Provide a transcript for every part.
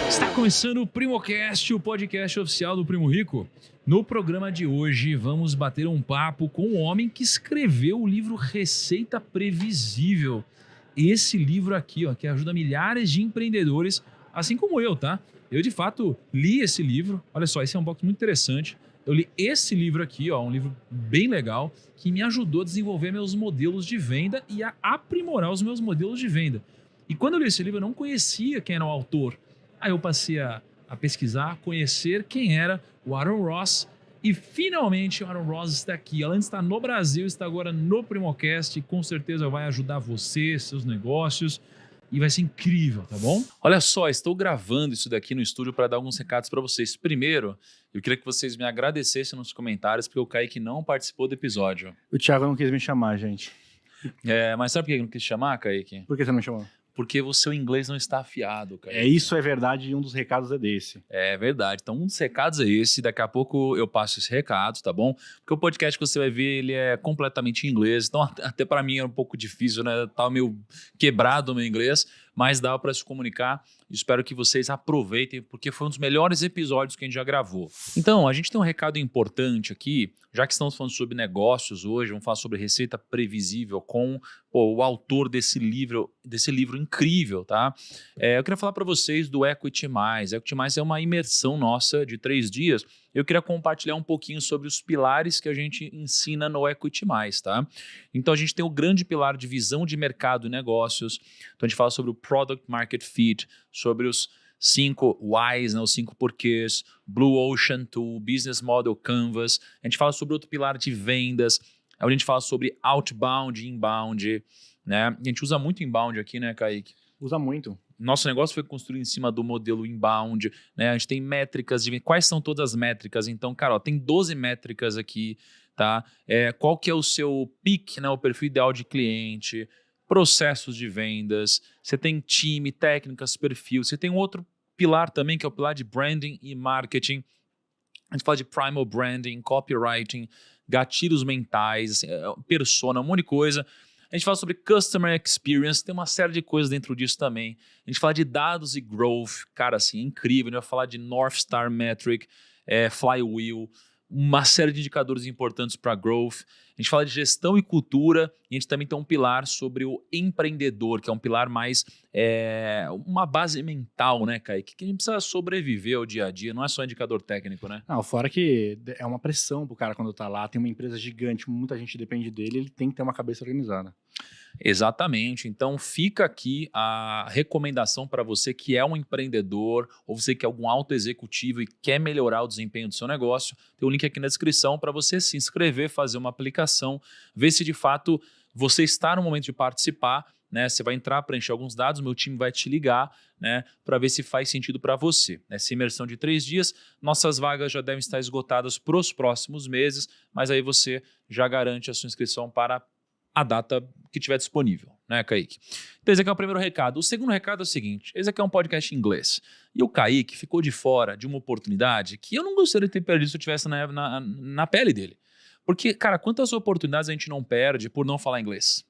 Está começando o PrimoCast, o podcast oficial do Primo Rico. No programa de hoje, vamos bater um papo com o homem que escreveu o livro Receita Previsível. Esse livro aqui, ó, que ajuda milhares de empreendedores, assim como eu, tá? Eu, de fato, li esse livro. Olha só, esse é um box muito interessante. Eu li esse livro aqui, ó, um livro bem legal, que me ajudou a desenvolver meus modelos de venda e a aprimorar os meus modelos de venda. E quando eu li esse livro, eu não conhecia quem era o autor. Aí eu passei a pesquisar, conhecer quem era o Aaron Ross. E finalmente o Aaron Ross está aqui. Além de estar no Brasil, está agora no PrimoCast. E com certeza vai ajudar você, seus negócios. E vai ser incrível, tá bom? Olha só, estou gravando isso daqui no estúdio para dar alguns recados para vocês. Primeiro, eu queria que vocês me agradecessem nos comentários, porque o Kaique não participou do episódio. O Thiago não quis me chamar, gente. Mas sabe por que ele não quis chamar, Kaique? Por que você não me chamou? Porque o seu inglês não está afiado, Kaique. Isso é verdade e um dos recados é desse. É verdade. Então, um dos recados é esse. Daqui a pouco eu passo esse recado, tá bom? Porque o podcast que você vai ver, ele é completamente em inglês. Então, até para mim é um pouco difícil, né? Tá meio quebrado o meu inglês, mas dá para se comunicar. Espero que vocês aproveitem, porque foi um dos melhores episódios que a gente já gravou. Então, a gente tem um recado importante aqui, já que estamos falando sobre negócios hoje, vamos falar sobre receita previsível com o autor desse livro incrível, tá? Eu queria falar para vocês do Equity+. Equity+ é uma imersão nossa de 3 dias. Eu queria compartilhar um pouquinho sobre os pilares que a gente ensina no Equity+, tá? Então, a gente tem o grande pilar de visão de mercado e negócios. Então, a gente fala sobre o Product Market Fit, sobre os 5 whys, né, os 5 porquês, Blue Ocean Tool, Business Model Canvas. A gente fala sobre outro pilar de vendas, onde a gente fala sobre outbound e inbound, né? E a gente usa muito inbound aqui, né, Kaique? Usa muito. Nosso negócio foi construído em cima do modelo inbound, né? A gente tem métricas de... Quais são todas as métricas? Então, cara, ó, tem 12 métricas aqui, tá? Qual que é o seu PIC, né? O perfil ideal de cliente, processos de vendas, você tem time, técnicas, perfil, você tem um outro pilar também, que é o pilar de branding e marketing. A gente fala de primal branding, copywriting, gatilhos mentais, assim, persona, um monte de coisa. A gente fala sobre Customer Experience, tem uma série de coisas dentro disso também. A gente fala de dados e growth, cara, assim, incrível. A gente vai falar de North Star Metric, Flywheel, uma série de indicadores importantes para growth. A gente fala de gestão e cultura, e a gente também tem um pilar sobre o empreendedor, que é um pilar mais, uma base mental, né, Kaique? Que a gente precisa sobreviver ao dia a dia, não é só indicador técnico, né? Não, fora que é uma pressão pro cara quando tá lá, tem uma empresa gigante, muita gente depende dele, ele tem que ter uma cabeça organizada. Exatamente, então fica aqui a recomendação para você que é um empreendedor ou você que é algum alto executivo e quer melhorar o desempenho do seu negócio, tem um link aqui na descrição para você se inscrever, fazer uma aplicação, ver se de fato você está no momento de participar, né? Você vai entrar, preencher alguns dados, meu time vai te ligar, né, para ver se faz sentido para você. Essa imersão de 3 dias, nossas vagas já devem estar esgotadas para os próximos meses, mas aí você já garante a sua inscrição para a data que tiver disponível, né, Kaique? Então esse aqui é o primeiro recado. O segundo recado é o seguinte, esse aqui é um podcast em inglês. E o Kaique ficou de fora de uma oportunidade que eu não gostaria de ter perdido se eu estivesse na pele dele. Porque, cara, quantas oportunidades a gente não perde por não falar inglês?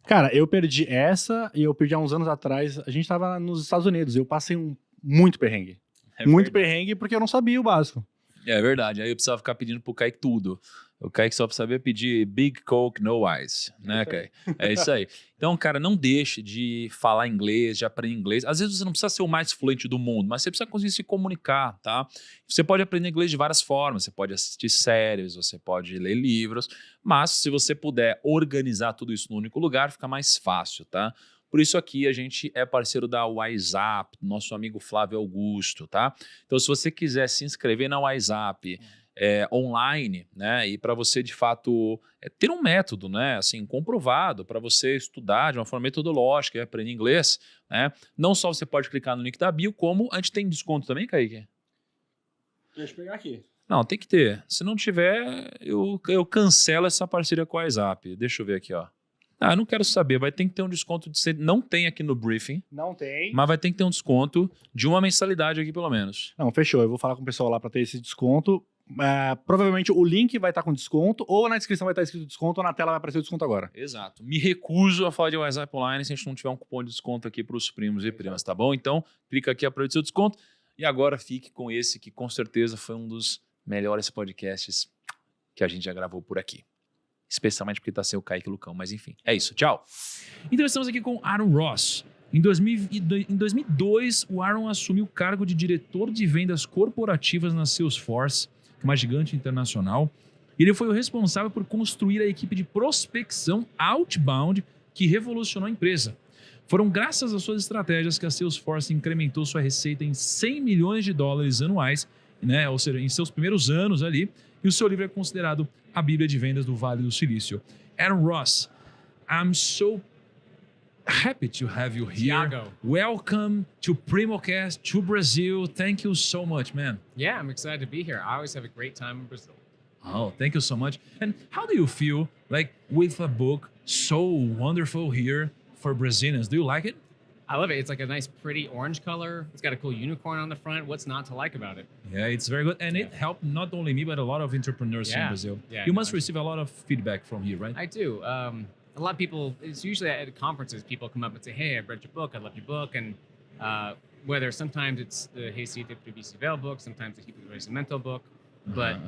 Cara, eu perdi essa e eu perdi há uns anos atrás, a gente tava nos Estados Unidos, eu passei muito perrengue. Muito perrengue porque eu não sabia o básico. É verdade, aí eu precisava ficar pedindo pro Kaique tudo. O Kaique só sabia pedir Big Coke, No Ice, né, Kaique? É isso aí. Então, cara, não deixe de falar inglês, de aprender inglês. Às vezes você não precisa ser o mais fluente do mundo, mas você precisa conseguir se comunicar, tá? Você pode aprender inglês de várias formas, você pode assistir séries, você pode ler livros, mas se você puder organizar tudo isso num único lugar, fica mais fácil, tá? Por isso aqui a gente é parceiro da WhatsApp, nosso amigo Flávio Augusto, tá? Então, se você quiser se inscrever na WhatsApp online, né, e para você de fato ter um método, né, assim, comprovado para você estudar de uma forma metodológica e aprender inglês, né? Não só você pode clicar no link da bio, como a gente tem desconto também, Kaique? Deixa eu pegar aqui. Não, tem que ter. Se não tiver, eu cancelo essa parceria com a WhatsApp. Deixa eu ver aqui, ó. Ah, eu não quero saber, vai ter que ter um desconto de... Não tem aqui no briefing. Não tem. Mas vai ter que ter um desconto de uma mensalidade aqui, pelo menos. Não, fechou. Eu vou falar com o pessoal lá para ter esse desconto. provavelmente o link vai estar com desconto, ou na descrição vai estar escrito desconto, ou na tela vai aparecer o desconto agora. Exato. Me recuso a falar de WhatsApp Online se a gente não tiver um cupom de desconto aqui para os primos e primas, tá bom? Então, clica aqui, aproveite seu desconto. E agora fique com esse que com certeza foi um dos melhores podcasts que a gente já gravou por aqui. Especialmente porque tá sem o Kaique e o Lucão, mas enfim, é isso, tchau. Então estamos aqui com Aaron Ross. Em 2002, o Aaron assumiu o cargo de diretor de vendas corporativas na Salesforce, uma gigante internacional. Ele foi o responsável por construir a equipe de prospecção outbound que revolucionou a empresa. Foram graças às suas estratégias que a Salesforce incrementou sua receita em $100 milhões anuais, né? Ou seja, em seus primeiros anos ali, e o seu livro é considerado a Bíblia de vendas do Vale do Silício. Aaron Ross, I'm so happy to have you here. Thiago. Welcome to PrimoCast, to Brazil. Thank you so much, man. Yeah, I'm excited to be here. I always have a great time in Brazil. Oh, thank you so much. And how do you feel like with a book so wonderful here for Brazilians? Do you like it? I love it. It's like a nice, pretty orange color. It's got a cool unicorn on the front. What's not to like about it? Yeah, it's very good. And it helped not only me, but a lot of entrepreneurs in Brazil. Yeah, you must receive a lot of feedback from here, right? I do. A lot of people, it's usually at conferences, people come up and say, hey, I've read your book. I love your book. And whether sometimes it's the RECEITA PREVISÍVEL book, sometimes the RECEITA book. But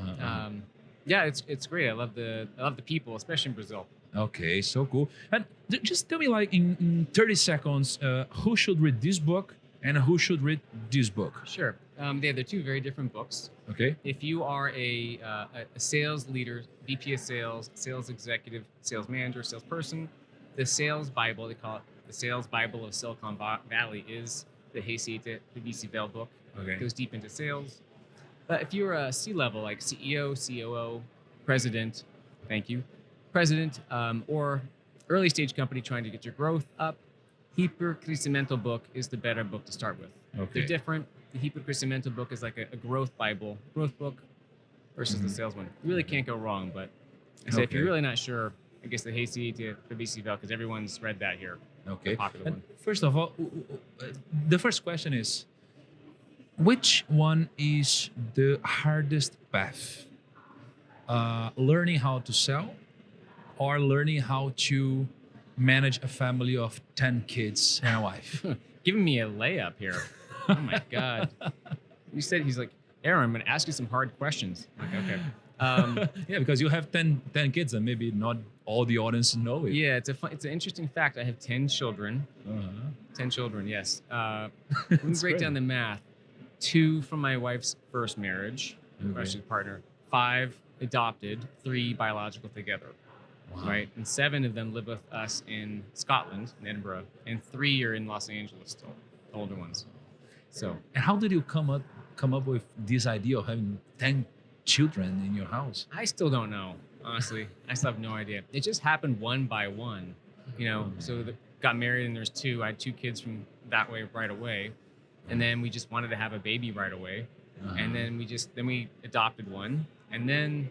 yeah, it's great. I love the people, especially in Brazil. Okay, so cool. And just tell me, like, in 30 seconds, who should read this book and who should read this book? Sure. They're two very different books. Okay. If you are a sales leader, VP of sales, sales executive, sales manager, salesperson, the sales Bible, they call it the sales Bible of Silicon Valley, is the RECEITA PREVISÍVEL book. Okay. It goes deep into sales. But if you're a C-level, like CEO, COO, president, or early stage company trying to get your growth up, Hipercrescimento book is the better book to start with. Okay. They're different. The Hipercrescimento book is like a growth Bible, growth book, versus the sales one. You really can't go wrong, but I say if you're really not sure, I guess the RECEITA PREVISÍVEL, because everyone's read that here. Okay. Popular one. First of all, the first question is, which one is the hardest path? Learning how to sell or learning how to manage a family of 10 kids and a wife? Giving me a layup here. Oh my God. You said, he's like, Aaron, I'm going to ask you some hard questions. I'm like, okay. Yeah, because you have 10 kids and maybe not all the audience know it. Yeah, it's an interesting fact. I have 10 children. 10 children, yes. Let me break down the math. 2 from my wife's first marriage, actually partner. 5 adopted, 3 biological together. Wow. Right? And 7 of them live with us in Scotland, in Edinburgh, and 3 are in Los Angeles still, the older ones. So, and how did you come up with this idea of having 10 children in your house? I still don't know, honestly. I still have no idea. It just happened one by one, you know. So got married and there's 2. I had 2 kids from that way right away, and then we just wanted to have a baby right away, and then we adopted one, and then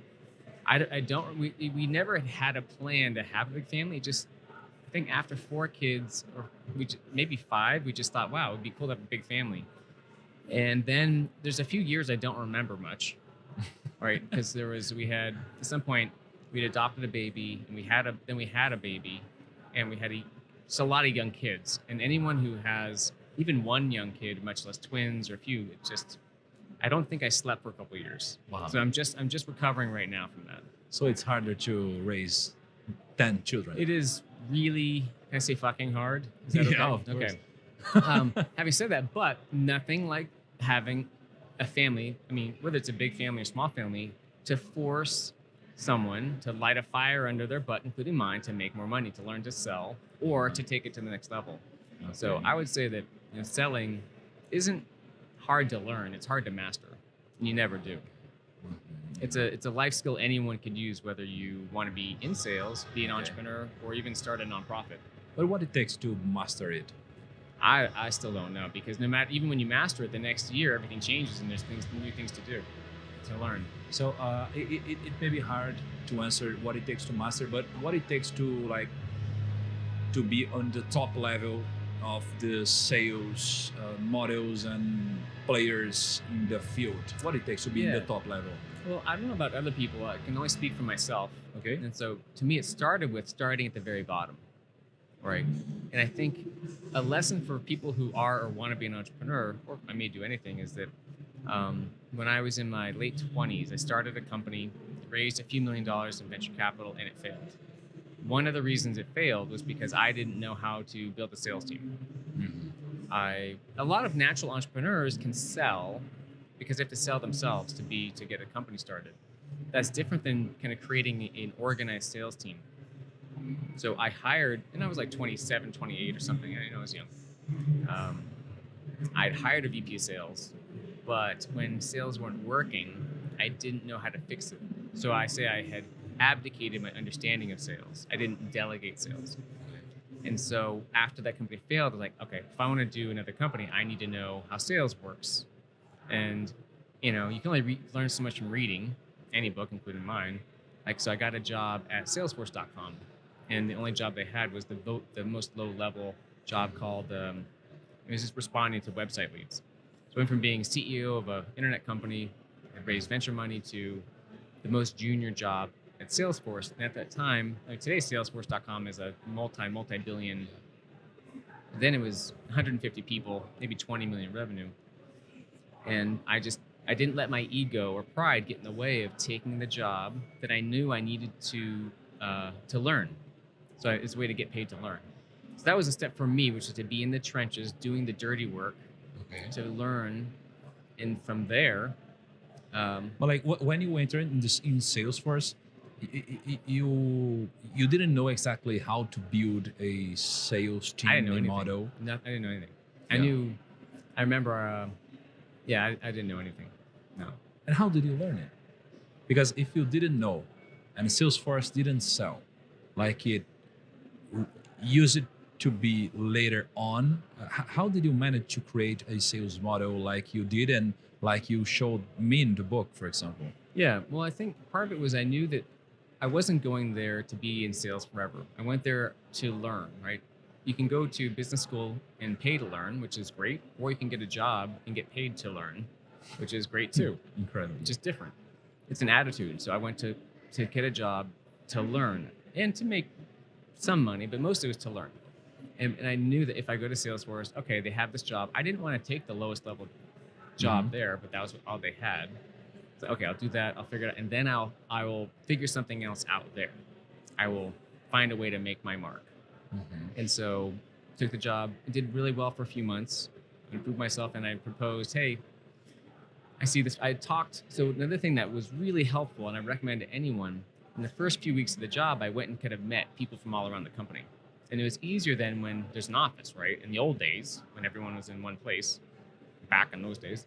we never had a plan to have a big family. Just I think after 4 kids, or maybe 5, we just thought, wow, it'd be cool to have a big family. And then there's a few years I don't remember much, right? Because we had at some point we'd adopted a baby, and we had a baby, and we had a lot of young kids. And anyone who has even one young kid, much less twins or a few, I don't think I slept for a couple of years. Wow. So I'm just recovering right now from that. So it's harder to raise 10 children. It is really, can I say fucking hard? Is that Yeah, okay? of course. Okay. Having said that, but nothing like having a family, I mean, whether it's a big family or small family, to force someone to light a fire under their butt, including mine, to make more money, to learn to sell, or to take it to the next level. Okay. So I would say that selling isn't hard to learn, it's hard to master, and you never do. It's a life skill anyone can use, whether you want to be in sales, be an entrepreneur, or even start a nonprofit. But what it takes to master it? I still don't know, because even when you master it, the next year everything changes and there's new things to do, to learn. So it may be hard to answer what it takes to master, but what it takes to be on the top level of the sales models and players in the field? What it takes to be in the top level? Well, I don't know about other people. I can only speak for myself. Okay. And so to me, it started with starting at the very bottom, right? And I think a lesson for people who are or want to be an entrepreneur, or I may do anything, is that when I was in my late 20s, I started a company, raised a few $1 million in venture capital, and it failed. One of the reasons it failed was because I didn't know how to build a sales team. A lot of natural entrepreneurs can sell because they have to sell themselves to get a company started. That's different than kind of creating an organized sales team. So I hired, and I was like 27, 28 or something. I was young. I'd hired a VP of sales, but when sales weren't working, I didn't know how to fix it. So I say I had abdicated my understanding of sales. I didn't delegate sales. And so after that company failed, I was like, okay, if I want to do another company, I need to know how sales works. And, you can only learn so much from reading any book, including mine. So I got a job at Salesforce.com. And the only job they had was the most low-level job called, it was just responding to website leads. So I went from being CEO of an internet company, I raised venture money, to the most junior job at Salesforce. And at that time, today Salesforce.com is a multi-billion. Then it was 150 people, maybe 20 million revenue. And I didn't let my ego or pride get in the way of taking the job that I knew I needed to learn. So it's a way to get paid to learn. So that was a step for me, which was to be in the trenches, doing the dirty work, to learn. And from there, but when you entered in Salesforce, you didn't know exactly how to build a sales team model. No, I didn't know anything. I remember, I didn't know anything. No. And how did you learn it? Because if you didn't know, and Salesforce didn't sell, use it to be later on, how did you manage to create a sales model like you did and like you showed me in the book, for example? Yeah, well, I think part of it was I knew that I wasn't going there to be in sales forever. I went there to learn, right? You can go to business school and pay to learn, which is great, or you can get a job and get paid to learn, which is great too. Incredible. Just different. It's an attitude. So I went to get a job to learn and to make some money, but mostly it was to learn. And I knew that if I go to Salesforce, okay, they have this job. I didn't want to take the lowest level job there, but that was all they had. So, okay, I'll do that. I'll figure it out. And then I will figure something else out there. I will find a way to make my mark. And so took the job, did really well for a few months, improved myself, and I proposed, hey, I see this. I talked. So another thing that was really helpful, and I recommend to anyone, in the first few weeks of the job, I went and kind of met people from all around the company. And it was easier than when there's an office, right? In the old days, when everyone was in one place, back in those days.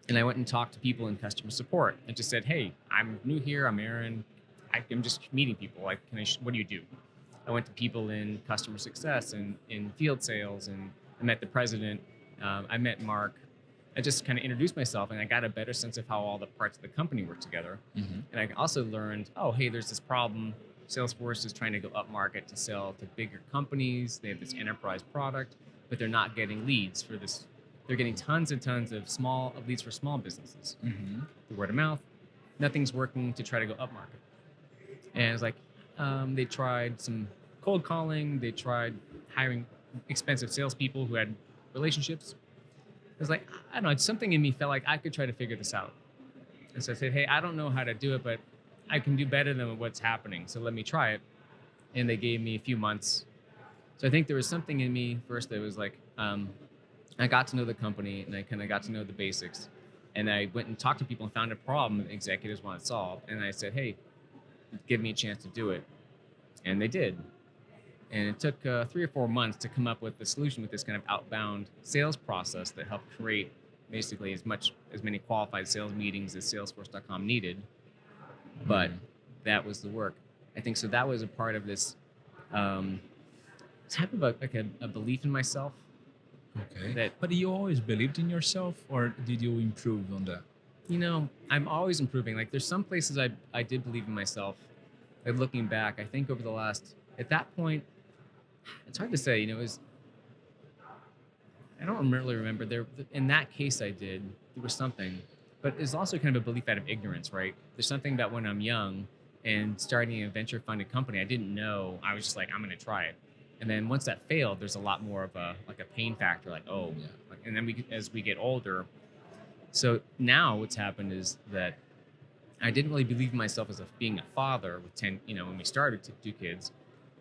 And I went and talked to people in customer support and just said, hey, I'm new here. I'm Aaron. I'm just meeting people. What do you do? I went to people in customer success and in field sales, and I met the president. I met Mark. I just kind of introduced myself, and I got a better sense of how all the parts of the company work together. And I also learned, oh, hey, there's this problem. Salesforce is trying to go up market to sell to bigger companies. They have this enterprise product, but they're not getting leads for this. They're getting tons and tons of leads for small businesses. The word of mouth. Nothing's working to try to go up market. And it's like, they tried some cold calling. They tried hiring expensive salespeople who had relationships. It was like, I don't know, something in me felt like I could try to figure this out. And so I said, hey, I don't know how to do it, but I can do better than what's happening. So let me try it. And they gave me a few months. So I think there was something in me first that was like, I got to know the company and I kind of got to know the basics. And I went and talked to people and found a problem that executives wanted solved. And I said, hey, give me a chance to do it. And they did. And it took 3 or 4 months to come up with the solution with this kind of outbound sales process that helped create basically as many qualified sales meetings as Salesforce.com needed. But that was the work. I think so. That was a part of this type of a belief in myself. Okay. But you always believed in yourself, or did you improve on that? I'm always improving. Like there's some places I did believe in myself. Like looking back, I think over the last, at that point, it's hard to say, I don't really remember. In that case, there was something, but it's also kind of a belief out of ignorance, right? There's something about when I'm young and starting a venture funded company, I didn't know. I was just like, I'm going to try it. And then once that failed, there's a lot more of a pain factor, like, oh, yeah. And then as we get older. So now what's happened is that I didn't really believe in myself as being a father with 10, when we started to do kids.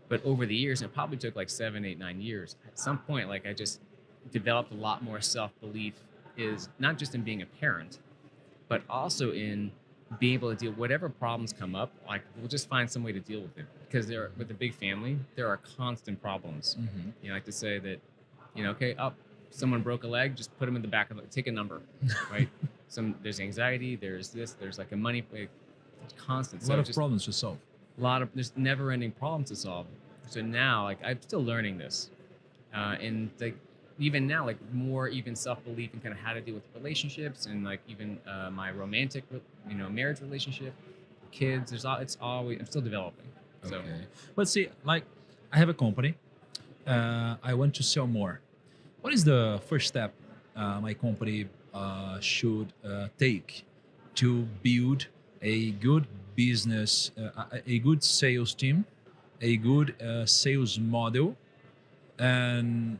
But over the years, it probably took like 7, 8, 9 years. At some point, like I just developed a lot more self-belief, is not just in being a parent, but also in being able to deal whatever problems come up. Like we'll just find some way to deal with it, because with a big family, there are constant problems. Mm-hmm. I like to say that, okay, someone broke a leg, just put them in the back of it, take a number, right? There's anxiety, there's like a money, it's constant. A lot of problems to solve. There's never ending problems to solve. So now, like, I'm still learning this. And like, even now, like more even self-belief in kind of how to deal with relationships, and like even my romantic, marriage relationship, kids, it's always, I'm still developing. So, okay. But see, like I have a company, I want to sell more. What is the first step my company should take to build a good business, a good sales team, a good sales model, and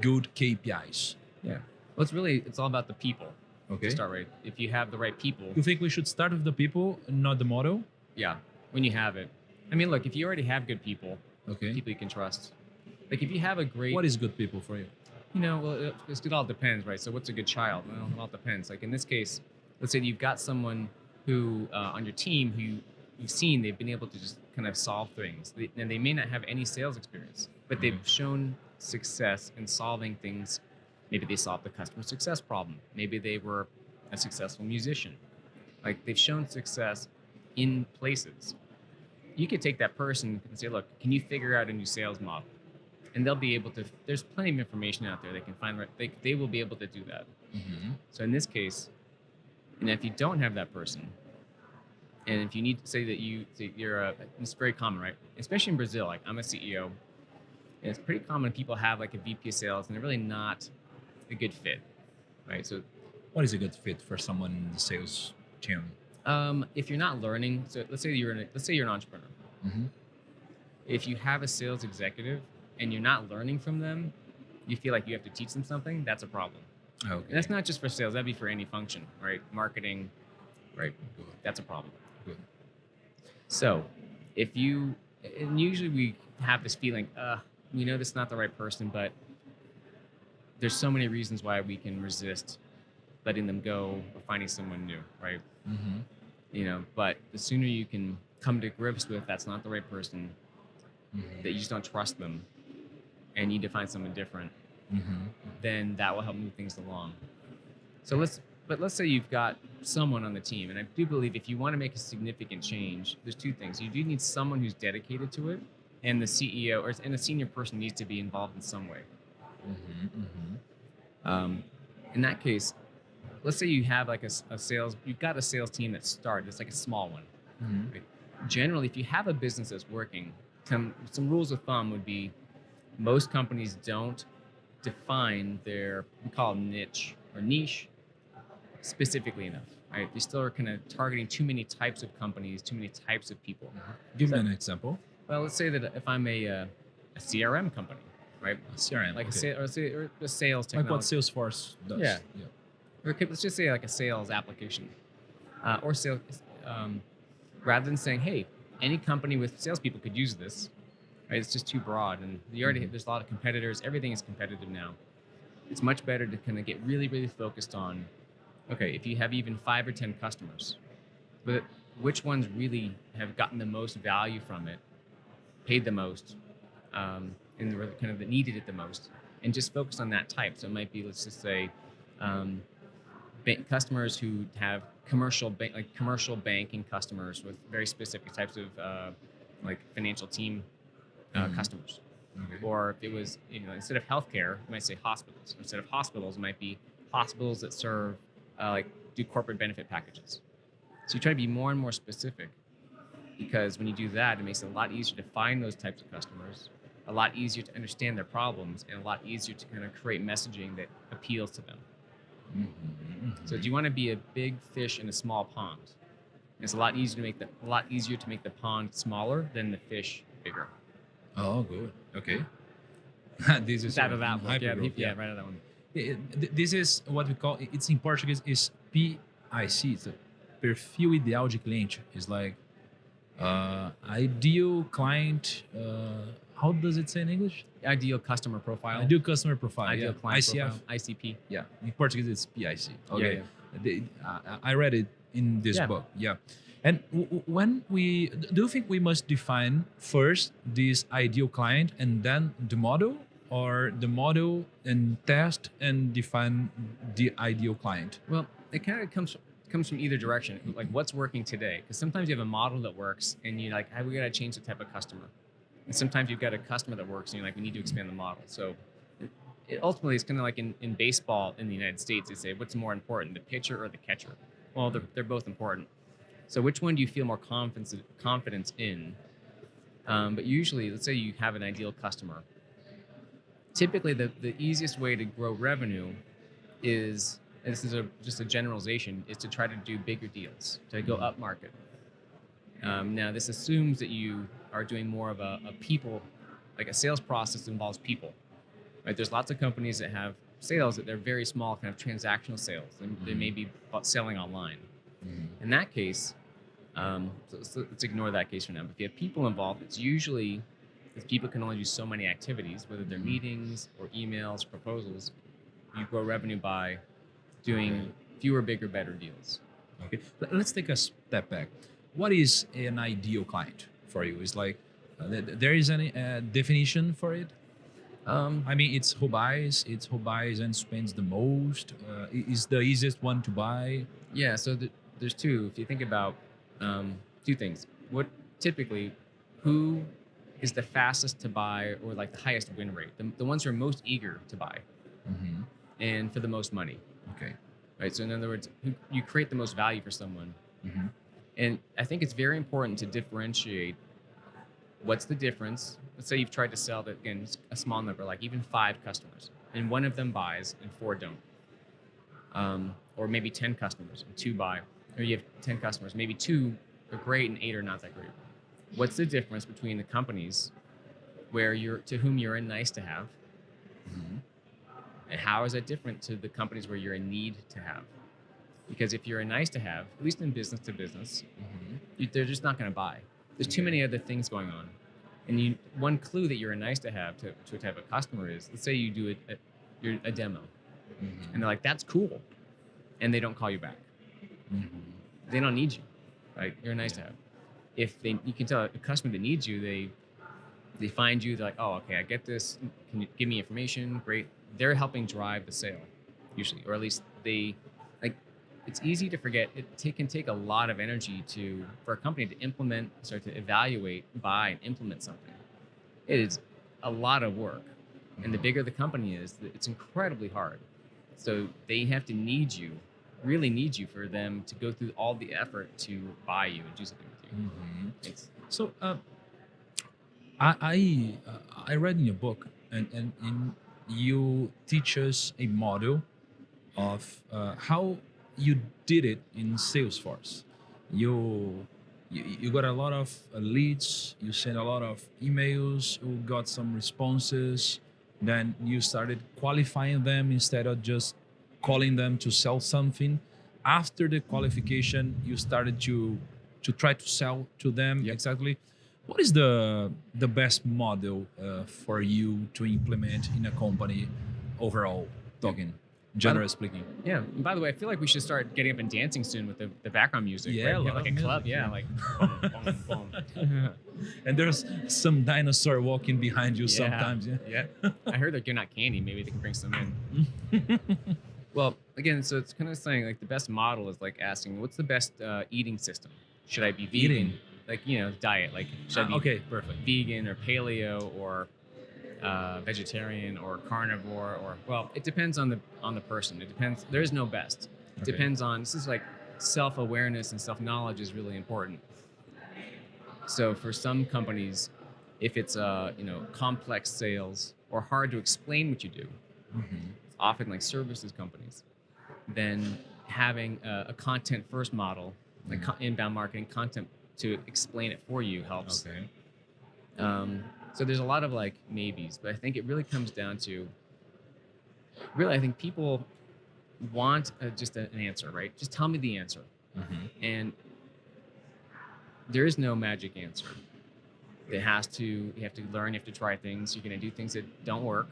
good KPIs? Yeah. Well, it's all about the people. Okay. To start right. If you have the right people. You think we should start with the people, not the model? Yeah. When you have it. I mean, look, if you already have good people, okay, people you can trust. Like if you have a great. What is good people for you? Well, it all depends, right? So what's a good child? Well, it all depends. Like in this case, let's say you've got someone who on your team who you've seen they've been able to just kind of solve things, and they may not have any sales experience, but they've shown success in solving things. Maybe they solved the customer success problem. Maybe they were a successful musician. Like they've shown success in places. You could take that person and say, look, can you figure out a new sales model? And they'll be able to, there's plenty of information out there they can find, they will be able to do that. Mm-hmm. So in this case, and if you don't have that person, and if you need to say that it's very common, right? Especially in Brazil, like I'm a CEO, and it's pretty common people have like a VP of sales and they're really not a good fit, right? So what is a good fit for someone in the sales team? If you're not learning, so let's say you're an entrepreneur. Mm-hmm. If you have a sales executive and you're not learning from them, you feel like you have to teach them something, that's a problem. Okay. And that's not just for sales, that'd be for any function, right? Marketing, right? Good. That's a problem. Good. So and usually we have this feeling, we know this is not the right person, but there's so many reasons why we can resist letting them go or finding someone new, right? Mm-hmm. But the sooner you can come to grips with that's not the right person, mm-hmm, that you just don't trust them, and you need to find someone different, mm-hmm, then that will help move things along. So let's say you've got someone on the team, and I do believe if you want to make a significant change, there's two things. You do need someone who's dedicated to it, and the CEO and a senior person needs to be involved in some way. Mm-hmm, mm-hmm. In that case, let's say you have like you've got a sales team that started, it's like a small one. Mm-hmm. Right? Generally, if you have a business that's working, some rules of thumb would be most companies don't define their, we call them niche specifically enough, right? They still are kind of targeting too many types of companies, too many types of people. Mm-hmm. Give me an example. Well, let's say that if I'm a CRM company, right? A CRM, like okay. or a sales technology. Like what Salesforce does. Yeah. Or let's just say like a sales application, or sales. Rather than saying, hey, any company with salespeople could use this, right? It's just too broad, and there's a lot of competitors. Everything is competitive now. It's much better to kind of get really, really focused on, okay, if you have even 5 or 10 customers, but which ones really have gotten the most value from it, paid the most, and were kind of needed it the most, and just focus on that type. So it might be, let's just say, customers who have commercial banking customers with very specific types of like financial team customers. Okay. Or if it was, instead of healthcare, you might say hospitals. Instead of hospitals, it might be hospitals that serve, do corporate benefit packages. So you try to be more and more specific, because when you do that, it makes it a lot easier to find those types of customers, a lot easier to understand their problems, and a lot easier to kind of create messaging that appeals to them. So do you want to be a big fish in a small pond? It's a lot easier to make the pond smaller than the fish bigger. Oh, good. Okay. This is Out of that book. Yeah, hypergrowth, yeah, right out of that one. This is what we call, it's in Portuguese, is PIC. It's a perfil ideal de cliente. It's like ideal client. How does it say in English? Ideal customer profile. Ideal customer profile. Ideal yeah. client ICF. profile. ICP. Yeah. In Portuguese, it's PIC. Okay. Yeah. I read it in this book. Yeah. And when do you think we must define first this ideal client and then the model, or the model and test and define the ideal client? Well, it kind of comes from either direction. Like, what's working today? Because sometimes you have a model that works, and you're like, we got to change the type of customer. And sometimes you've got a customer that works, and you're like, we need to expand the model. So ultimately, it's kind of like in baseball in the United States, they say, what's more important, the pitcher or the catcher? Well, they're both important. So which one do you feel more confidence in? But usually, let's say you have an ideal customer. Typically, the easiest way to grow revenue is, and this is just a generalization, is to try to do bigger deals, to go up market. Now, this assumes that you are doing more of a people, like a sales process that involves people. Right? There's lots of companies that have sales that they're very small, kind of transactional sales. They may be selling online. In that case, so let's ignore that case for now. But if you have people involved, it's usually, because people can only do so many activities, whether they're meetings or emails, proposals, you grow revenue by doing fewer, bigger, better deals. Okay, let's take a step back. What is an ideal client for you? Is like, there is any definition for it? I mean, it's who buys and spends the most. Is the easiest one to buy? Yeah, so there's two. If you think about two things, who is the fastest to buy, or like the highest win rate? The ones who are most eager to buy, and for the most money. Okay. Right. So in other words, you create the most value for someone. And I think it's very important to differentiate what's the difference. Let's say you've tried to sell, again, a small number, like even 5 customers, and one of them buys and 4 don't. Or maybe 10 customers and 2 buy, or you have 10 customers, maybe 2 are great and 8 are not that great. What's the difference between the companies to whom you're a nice to have, and how is that different to the companies where you're a need to have? Because if you're a nice to have, at least in business to business, they're just not going to buy. There's too many other things going on. And one clue that you're a nice to have to a type of customer is, let's say you do a demo, and they're like, that's cool, and they don't call you back. They don't need you, right? You're a nice to have. You can tell a customer that needs you, they find you, they're like, oh, okay, I get this. Can you give me information? Great. They're helping drive the sale, usually, or at least it's easy to forget. It can take a lot of energy for a company to start to evaluate, buy, and implement something. It is a lot of work. And the bigger the company is, it's incredibly hard. So they have to really need you for them to go through all the effort to buy you and do something with you. So I read in your book, and you teach us a model of how you did it in Salesforce. You got a lot of leads, you sent a lot of emails, you got some responses, then you started qualifying them instead of just calling them to sell something. After the qualification, you started to try to sell to them. Exactly. What is the best model for you to implement in a company overall, generally speaking? Yeah. And by the way, I feel like we should start getting up and dancing soon with the background music. Yeah, right? Like a club. Yeah, like boom, boom, boom. And there's some dinosaur walking behind you sometimes. Yeah. I heard that you're not candy. Maybe they can bring some in. Well, again, so it's kind of saying like the best model is like asking, what's the best eating system? Should I be vegan? Like, diet. Like, should I be vegan or paleo or vegetarian or carnivore, or, well, it depends on the person. It depends. There is no best. It depends on, this is like self-awareness and self-knowledge is really important. So for some companies, If it's complex sales or hard to explain what you do, it's often like services companies, then having a content first model, like inbound marketing content to explain it for you helps. Okay. So there's a lot of like maybes, but I think it really comes down to, I think people want just an answer, right? Just tell me the answer. And there is no magic answer. You have to learn, you have to try things. You're going to do things that don't work,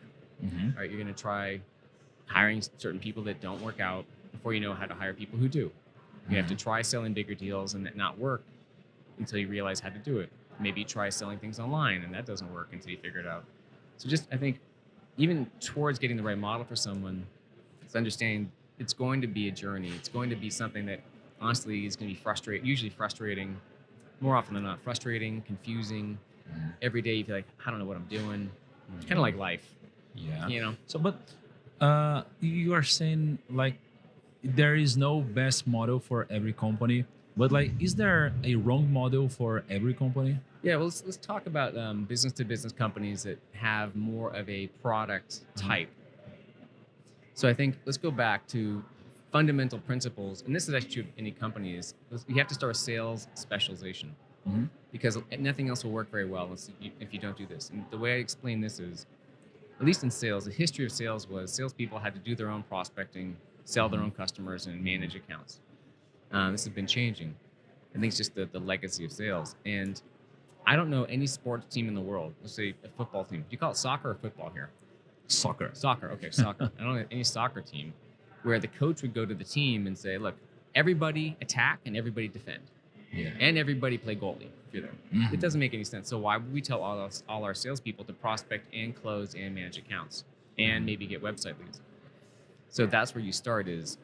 right? You're going to try hiring certain people that don't work out before you know how to hire people who do. You have to try selling bigger deals and that not work until you realize how to do it. Maybe try selling things online and that doesn't work until you figure it out. So just, I think, even towards getting the right model for someone, it's understanding it's going to be a journey. It's going to be something that honestly is going to be usually frustrating, more often than not, frustrating, confusing. Every day you feel like, I don't know what I'm doing. Kind of like life. Yeah. You know? So, but you are saying like there is no best model for every company, but like, is there a wrong model for every company? Yeah, well, let's talk about business-to-business companies that have more of a product type. So I think let's go back to fundamental principles, and this is actually true of any company, is you have to start with sales specialization, because nothing else will work very well if you don't do this. And the way I explain this is, at least in sales, the history of sales was salespeople had to do their own prospecting, sell their own customers, and manage accounts. This has been changing. I think it's just the legacy of sales. And I don't know any sports team in the world, let's say a football team. Do you call it soccer or football here? Soccer. Soccer, okay, soccer. I don't know any soccer team where the coach would go to the team and say, look, everybody attack and everybody defend. Yeah. And everybody play goalie if you're there. It doesn't make any sense. So why would we tell all our salespeople to prospect and close and manage accounts and maybe get website leads? So that's where you start is,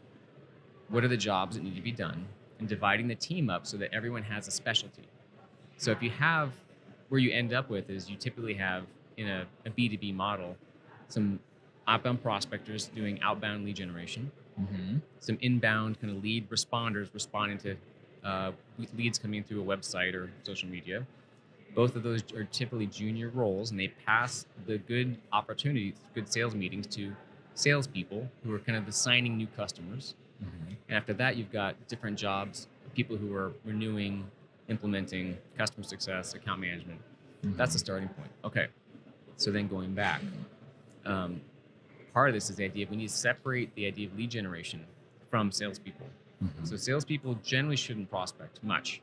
what are the jobs that need to be done, and dividing the team up so that everyone has a specialty. So if you have, where you end up with is you typically have in a B2B model, some outbound prospectors doing outbound lead generation, some inbound kind of lead responders responding to leads coming through a website or social media. Both of those are typically junior roles, and they pass the good opportunities, good sales meetings to salespeople who are kind of assigning new customers. And after that, you've got different jobs, people who are renewing, implementing customer success, account management. That's the starting point. Okay, so then going back, part of this is the idea of we need to separate the idea of lead generation from salespeople. So salespeople generally shouldn't prospect much.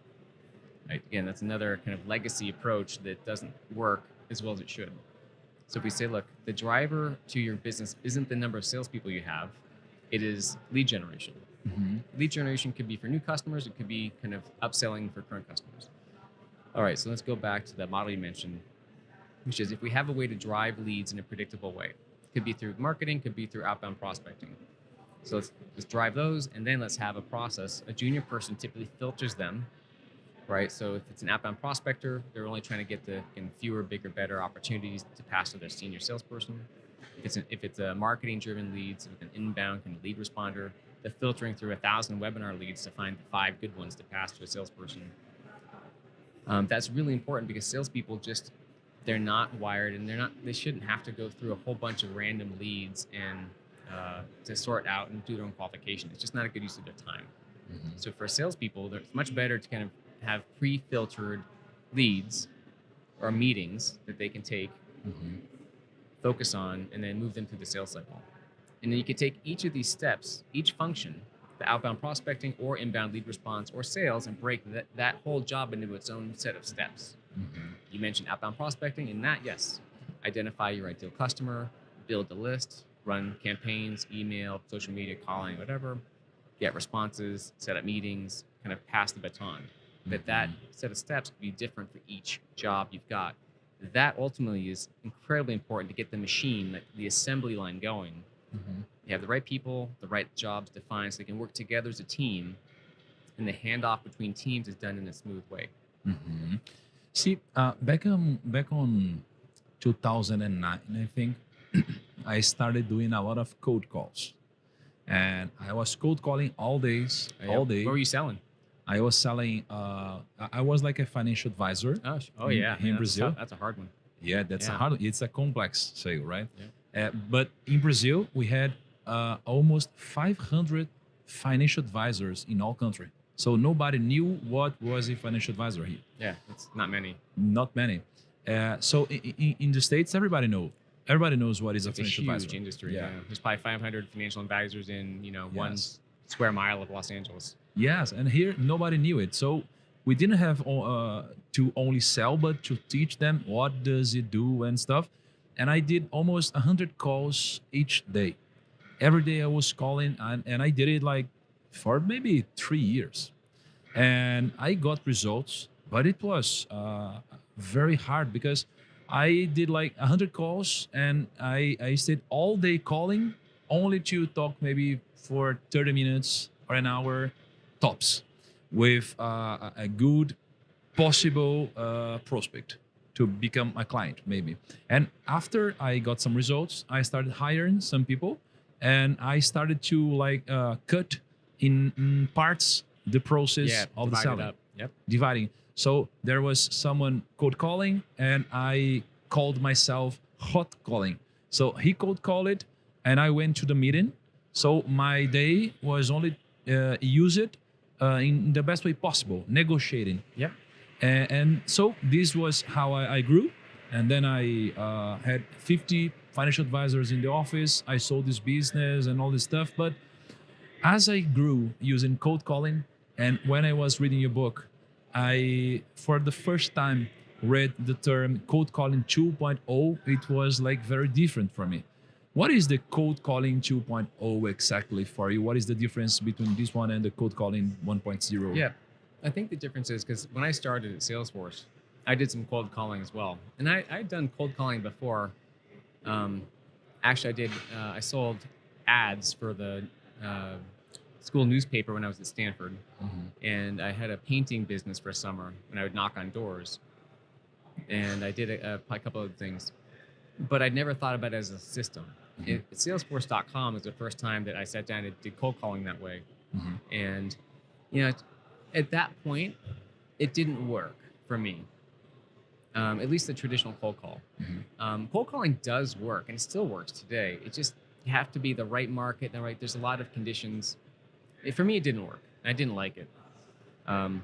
Right? Again, that's another kind of legacy approach that doesn't work as well as it should. So if we say, look, the driver to your business isn't the number of salespeople you have, it is lead generation. Lead generation could be for new customers. It could be kind of upselling for current customers. All right, so let's go back to that model you mentioned, which is if we have a way to drive leads in a predictable way. It could be through marketing, could be through outbound prospecting. So let's drive those, and then let's have a process. A junior person typically filters them, right? So if it's an outbound prospector, they're only trying to get the fewer, bigger, better opportunities to pass to their senior salesperson. If it's a marketing-driven leads with an inbound kind of lead responder, they're filtering through 1,000 webinar leads to find 5 good ones to pass to a salesperson. That's really important because salespeople they're not wired, and they shouldn't have to go through a whole bunch of random leads and to sort out and do their own qualification. It's just not a good use of their time. So for salespeople, it's much better to kind of have pre-filtered leads or meetings that they can take, focus on, and then move them through the sales cycle. And then you can take each of these steps, each function, the outbound prospecting or inbound lead response or sales, and break that whole job into its own set of steps. You mentioned outbound prospecting. In that, yes, identify your ideal customer, build the list, run campaigns, email, social media, calling, whatever, get responses, set up meetings, kind of pass the baton. But that set of steps can be different for each job you've got. That ultimately is incredibly important to get the machine, the assembly line going. You have the right people, the right jobs defined so they can work together as a team, and the handoff between teams is done in a smooth way. See, back on 2009, I think, I started doing a lot of cold calls. And I was cold calling all day. What were you selling? I was selling. I was like a financial advisor. Yeah. In Brazil. That's a hard one. Yeah, that's a Yeah. hard. It's a complex sale, right? Yeah. But in Brazil, we had almost 500 financial advisors in all country. So nobody knew what was a financial advisor here. Yeah, it's not many. Not many. So in the States, everybody knows what is a It's a financial huge advisor. industry. Yeah. Yeah. There's probably 500 financial advisors in, one Yes. square mile of Los Angeles. Yes, and here nobody knew it. So we didn't have to only sell, but to teach them what does it do and stuff. And I did almost 100 calls each day. Every day I was calling, and I did it like for maybe 3 years. And I got results, but it was very hard because I did like 100 calls, and I stayed all day calling only to talk maybe for 30 minutes or an hour tops with a good possible prospect to become a client maybe. And after I got some results, I started hiring some people, and I started to like cut in parts the process of the divide it selling. up. Yep. Dividing. So there was someone cold calling, and I called myself hot calling. So he cold called it, and I went to the meeting. So my day was only use it in the best way possible, negotiating. Yep. And so this was how I grew. And then I had 50 financial advisors in the office. I sold this business and all this stuff. But as I grew using cold calling, and when I was reading your book, I, for the first time, read the term cold calling 2.0. It was like very different for me. What is the cold calling 2.0 exactly for you? What is the difference between this one and the cold calling 1.0? Yeah. I think the difference is because when I started at Salesforce, I did some cold calling as well. And I'd done cold calling before. Actually, I sold ads for the school newspaper when I was at Stanford. And I had a painting business for a summer when I would knock on doors. And I did a couple of things. But I'd never thought about it as a system. Salesforce.com was the first time that I sat down and did cold calling that way. And, at that point, it didn't work for me. At least the traditional cold call. Cold calling does work, and it still works today. It just, you have to be the right market, there's a lot of conditions. For me, it didn't work. I didn't like it. And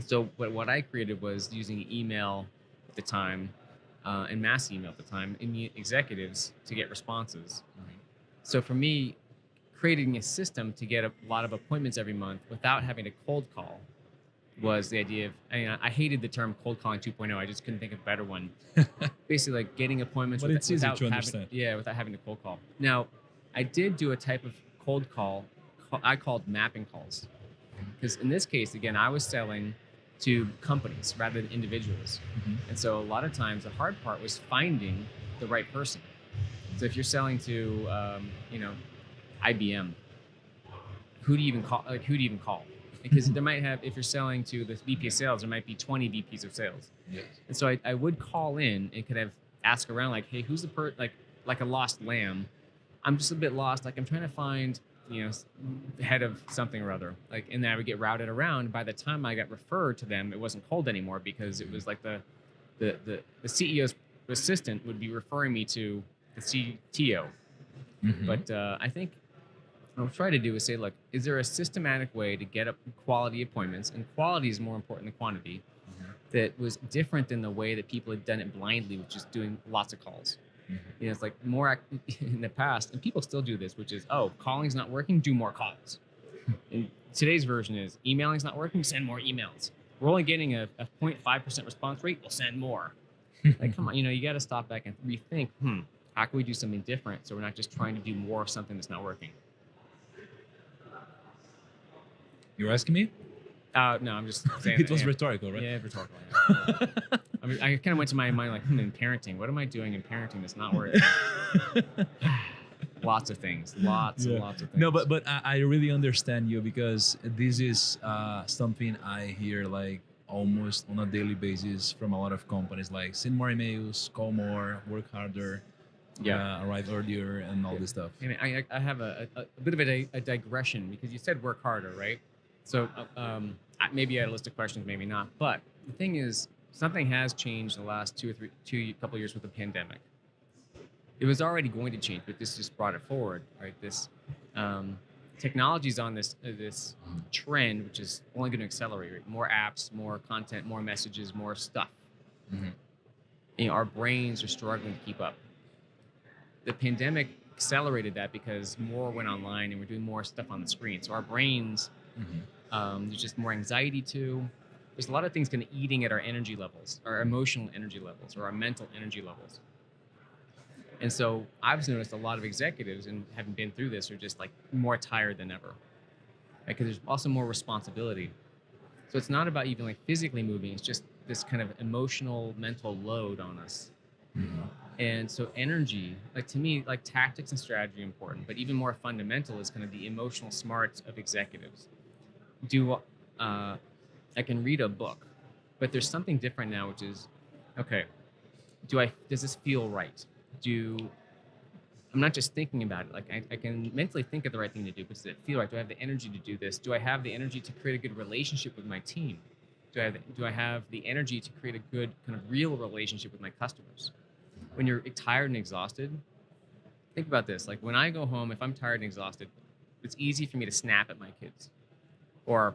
so what I created was using email at the time, and mass email at the time, and executives to get responses. So for me, creating a system to get a lot of appointments every month without having to cold call was the idea of, I hated the term cold calling 2.0. I just couldn't think of a better one. Basically, like getting appointments But it's easy without to understand. without having to cold call. Now, I did do a type of cold call I called mapping calls. Because in this case, again, I was selling to companies rather than individuals. And so a lot of times the hard part was finding the right person. So if you're selling to, IBM, who do you even call? Because there might have, if you're selling to the VP of sales, there might be 20 VPs of sales. Yes. And so I would call in and could have ask around like, hey, who's the like a lost lamb? I'm just a bit lost. Like I'm trying to find, head of something or other. And then I would get routed around. By the time I got referred to them, it wasn't cold anymore because it was like the CEO's assistant would be referring me to the CTO. But I think what I'll try to do is say, look, is there a systematic way to get up quality appointments? And quality is more important than quantity. That was different than the way that people had done it blindly, which is doing lots of calls. It's like more in the past, and people still do this, which is, calling's not working, do more calls. And today's version is emailing's not working, send more emails. We're only getting a 0.5% response rate, we'll send more. Like, come on, you got to stop back and rethink, how can we do something different so we're not just trying to do more of something that's not working? You're asking me? No, I'm just saying. It was rhetorical, right? Yeah, rhetorical. Yeah. I kind of went to my mind like, in parenting. What am I doing in parenting that's not working? Lots of things. Lots and lots of things. No, but I really understand you because this is something I hear like almost on a daily basis from a lot of companies. Like send more emails, call more, work harder, arrive earlier, and all this stuff. I have a bit of a digression because you said work harder, right? So maybe I had a list of questions, maybe not. But the thing is, something has changed in the last couple of years with the pandemic. It was already going to change, but this just brought it forward, right? This technology's on this trend, which is only going to accelerate. Right? More apps, more content, more messages, more stuff. Our brains are struggling to keep up. The pandemic accelerated that because more went online and we're doing more stuff on the screen. So our brains, there's just more anxiety too. There's a lot of things kind of eating at our energy levels, our emotional energy levels, or our mental energy levels. And so I've noticed a lot of executives, and having been through this, are just like more tired than ever. Because there's also more responsibility. So it's not about even like physically moving, it's just this kind of emotional, mental load on us. And so energy, like to me, like tactics and strategy are important, but even more fundamental is kind of the emotional smarts of executives. I can read a book, but there's something different now, which is, okay, does this feel right? I'm not just thinking about it. Like I can mentally think of the right thing to do, but does it feel right? Do I have the energy to do this? Do I have the energy to create a good relationship with my team? Do I have the energy to create a good kind of real relationship with my customers? When you're tired and exhausted, think about this. Like when I go home, if I'm tired and exhausted, it's easy for me to snap at my kids. Or,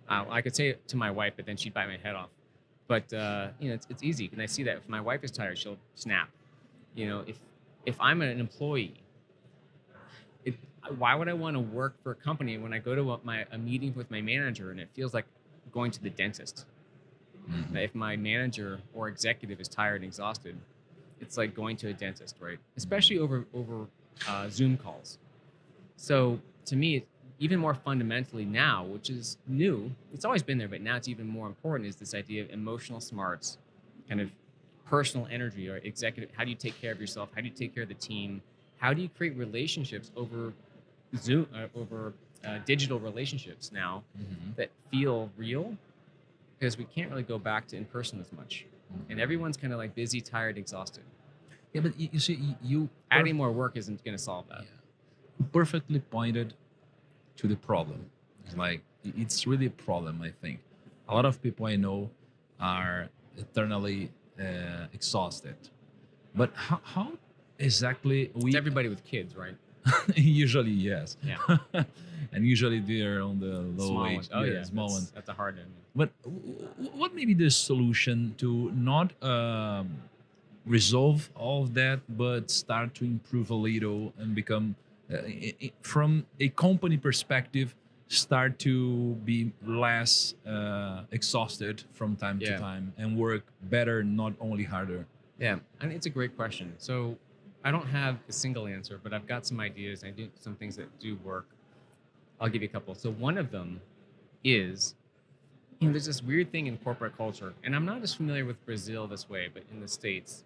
I could say it to my wife, but then she'd bite my head off. But, it's easy. And I see that if my wife is tired, she'll snap. If I'm an employee, why would I want to work for a company when I go to a meeting with my manager and it feels like going to the dentist? If my manager or executive is tired and exhausted, it's like going to a dentist, right? Especially over Zoom calls. So to me, even more fundamentally now, which is new, it's always been there, but now it's even more important, is this idea of emotional smarts, kind of personal energy or executive. How do you take care of yourself? How do you take care of the team? How do you create relationships over Zoom, over digital relationships now that feel real? Because we can't really go back to in person as much. And everyone's kind of like busy, tired, exhausted. Yeah, but you see, adding more work isn't going to solve that. Yeah. Perfectly pointed to the problem. Like, it's really a problem, I think. A lot of people I know are eternally exhausted. But how exactly It's everybody with kids, right? Usually, yes. Yeah. And usually they're on the low Small age. ones. Oh, yeah. Small ones. That's a hard end. But what may be the solution to not resolve all of that, but start to improve a little and become, from a company perspective, start to be less exhausted from time to time and work better, not only harder? Yeah, I mean, it's a great question. So I don't have a single answer, but I've got some ideas. I do some things that do work. I'll give you a couple. So one of them is, there's this weird thing in corporate culture, and I'm not as familiar with Brazil this way, but in the States,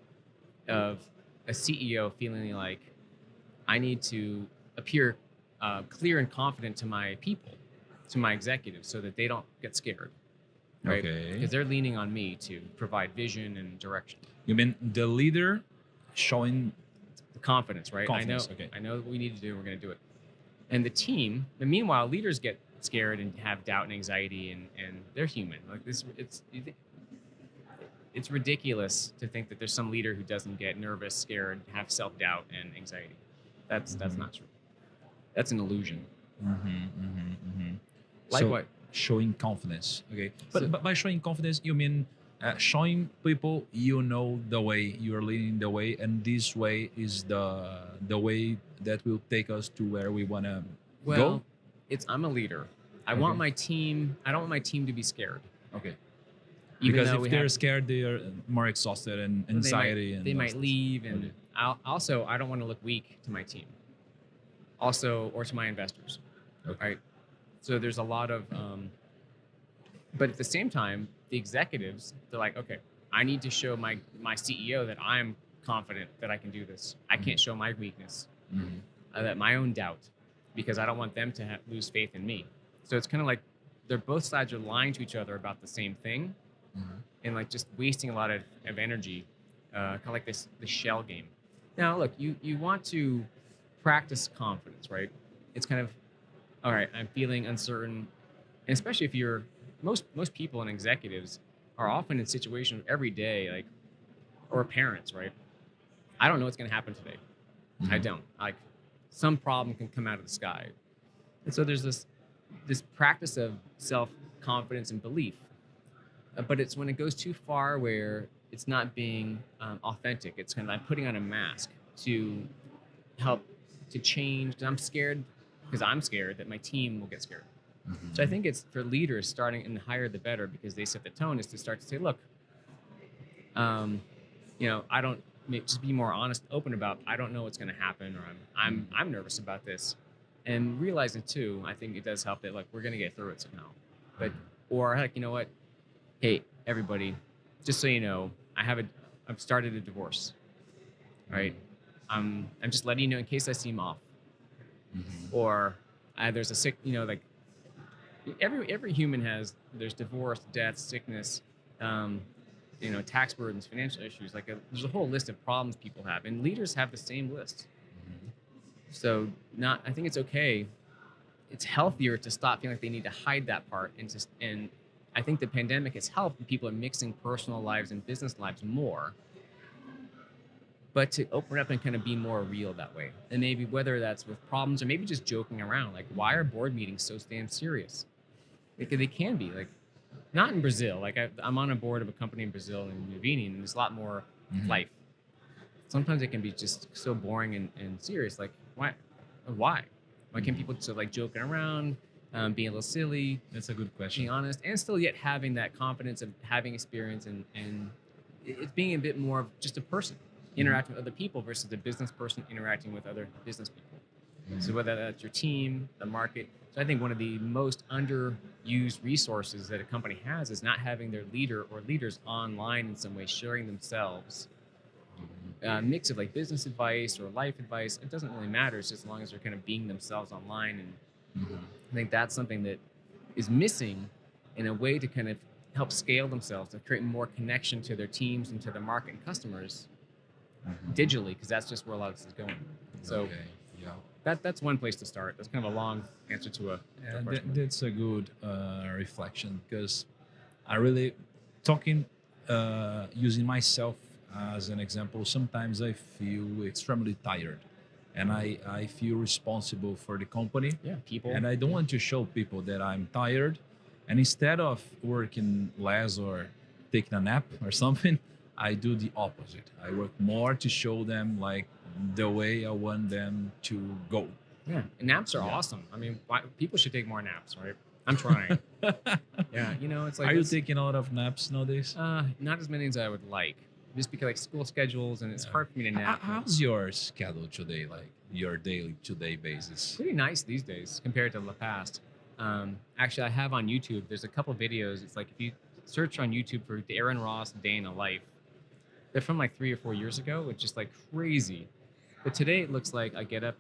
of a CEO feeling like I need to appear clear and confident to my people, to my executives, so that they don't get scared, right? Okay. Because they're leaning on me to provide vision and direction. You mean the leader showing confidence, right? Confidence, I know what we need to do. We're going to do it. And the team, and meanwhile, leaders get scared and have doubt and anxiety, and they're human. Like this, it's ridiculous to think that there's some leader who doesn't get nervous, scared, have self-doubt and anxiety. That's not true. That's an illusion. Like so, what? Showing confidence. Okay. But by showing confidence, you mean showing people the way, you're leading the way, and this way is the way that will take us to where we want to go? I'm a leader. I want my team, I don't want my team to be scared. Okay. Even because if they're scared, they are more exhausted and anxiety. They might leave. And I don't want to look weak to my team. Also, or to my investors. Okay. Right? So there's a lot of, but at the same time, the executives, they're like, okay, I need to show my CEO that I'm confident that I can do this. I can't show my weakness, that my own doubt, because I don't want them to lose faith in me. So it's kind of like both sides are lying to each other about the same thing, and like just wasting a lot of energy, kind of like the shell game. Now, look, you want to practice confidence, right? It's kind of, all right, I'm feeling uncertain. And especially if you're most people and executives are often in situations every day, like, or parents, right? I don't know what's going to happen today. I don't. Like, some problem can come out of the sky. And so there's this practice of self-confidence and belief. But it's when it goes too far where it's not being authentic. It's kind of like putting on a mask to help to change. And I'm scared that my team will get scared. So I think it's for leaders starting, and the higher the better, because they set the tone, is to start to say, look, I don't, just be more honest, open about, I don't know what's going to happen, or I'm nervous about this. And realizing too, I think it does help that, like, we're going to get through it somehow. But, or like, you know what? Hey, everybody, just so you know, I've started a divorce, right? I'm just letting you know in case I seem off. Or there's a sick, like, every human there's divorce, death, sickness, tax burdens, financial issues. Like, there's a whole list of problems people have, and leaders have the same list. So I think it's okay. It's healthier to stop feeling like they need to hide that part, and I think the pandemic has helped. People are mixing personal lives and business lives more, but to open up and kind of be more real that way. And maybe whether that's with problems or maybe just joking around, like, why are board meetings so damn serious? They can be, like, not in Brazil. Like, I'm on a board of a company in Brazil in Nuvini, and there's a lot more life. Sometimes it can be just so boring and serious. Like, why? Why can't people just, like, joking around, being a little silly? That's a good question. Being honest, and still yet having that confidence of having experience, and it's being a bit more of just a person interacting with other people versus a business person interacting with other business people. So whether that's your team, the market. So I think one of the most underused resources that a company has is not having their leader or leaders online in some way, sharing themselves. Mix of, like, business advice or life advice. It doesn't really matter. It's just as long as they're kind of being themselves online. And I think that's something that is missing in a way to kind of help scale themselves, to create more connection to their teams and to the market and customers digitally, because that's just where a lot of this is going. So that's one place to start. That's kind of a long answer to a question. That's a good reflection, because I really, using myself as an example, sometimes I feel extremely tired, and I feel responsible for the company. People. And I don't want to show people that I'm tired. And instead of working less or taking a nap or something, I do the opposite. I work more to show them, like, the way I want them to go. Yeah, and naps are awesome. I mean, people should take more naps, right? I'm trying. It's like... Are you taking a lot of naps nowadays? Not as many as I would like, just because, like, school schedules, and it's hard for me to nap. How's your schedule today, like your daily today basis? Pretty nice these days compared to the past. Actually, I have on YouTube, there's a couple videos. It's like, if you search on YouTube for Darren Ross Day in a Life, they're from like 3 or 4 years ago. It's just, like, crazy. But today it looks like I get up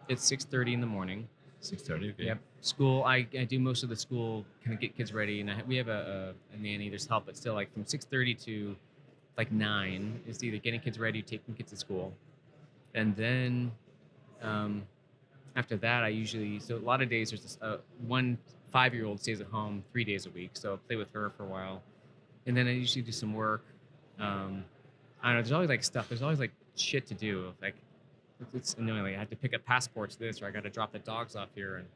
at 6:30 in the morning. 6:30. Okay. Yep. School. I do most of the school, kind of get kids ready, and we have a nanny. There's help, but still, like, from 6:30 to like 9 is either getting kids ready, taking kids to school, and then after that, so a lot of days there's this one 5-year-old stays at home 3 days a week, so I play with her for a while, and then I usually do some work. I don't know. There's always, like, stuff. There's always, like, shit to do. Like, it's annoying. Like, I have to pick up passports, or I got to drop the dogs off here and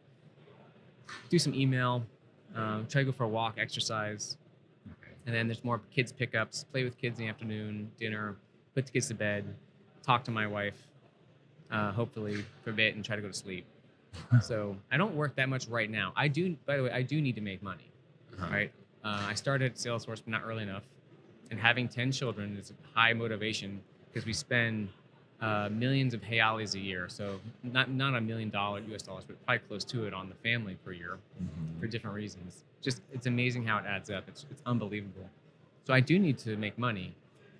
do some email, try to go for a walk, exercise. And then there's more kids pickups, play with kids in the afternoon, dinner, put the kids to bed, talk to my wife, hopefully for a bit, and try to go to sleep. So I don't work that much right now. By the way, I do need to make money, right? I started Salesforce, but not early enough. And having 10 children is a high motivation, because we spend millions of reais a year. So not $1 million US dollars, but probably close to it on the family per year for different reasons. Just, it's amazing how it adds up. It's unbelievable. So I do need to make money.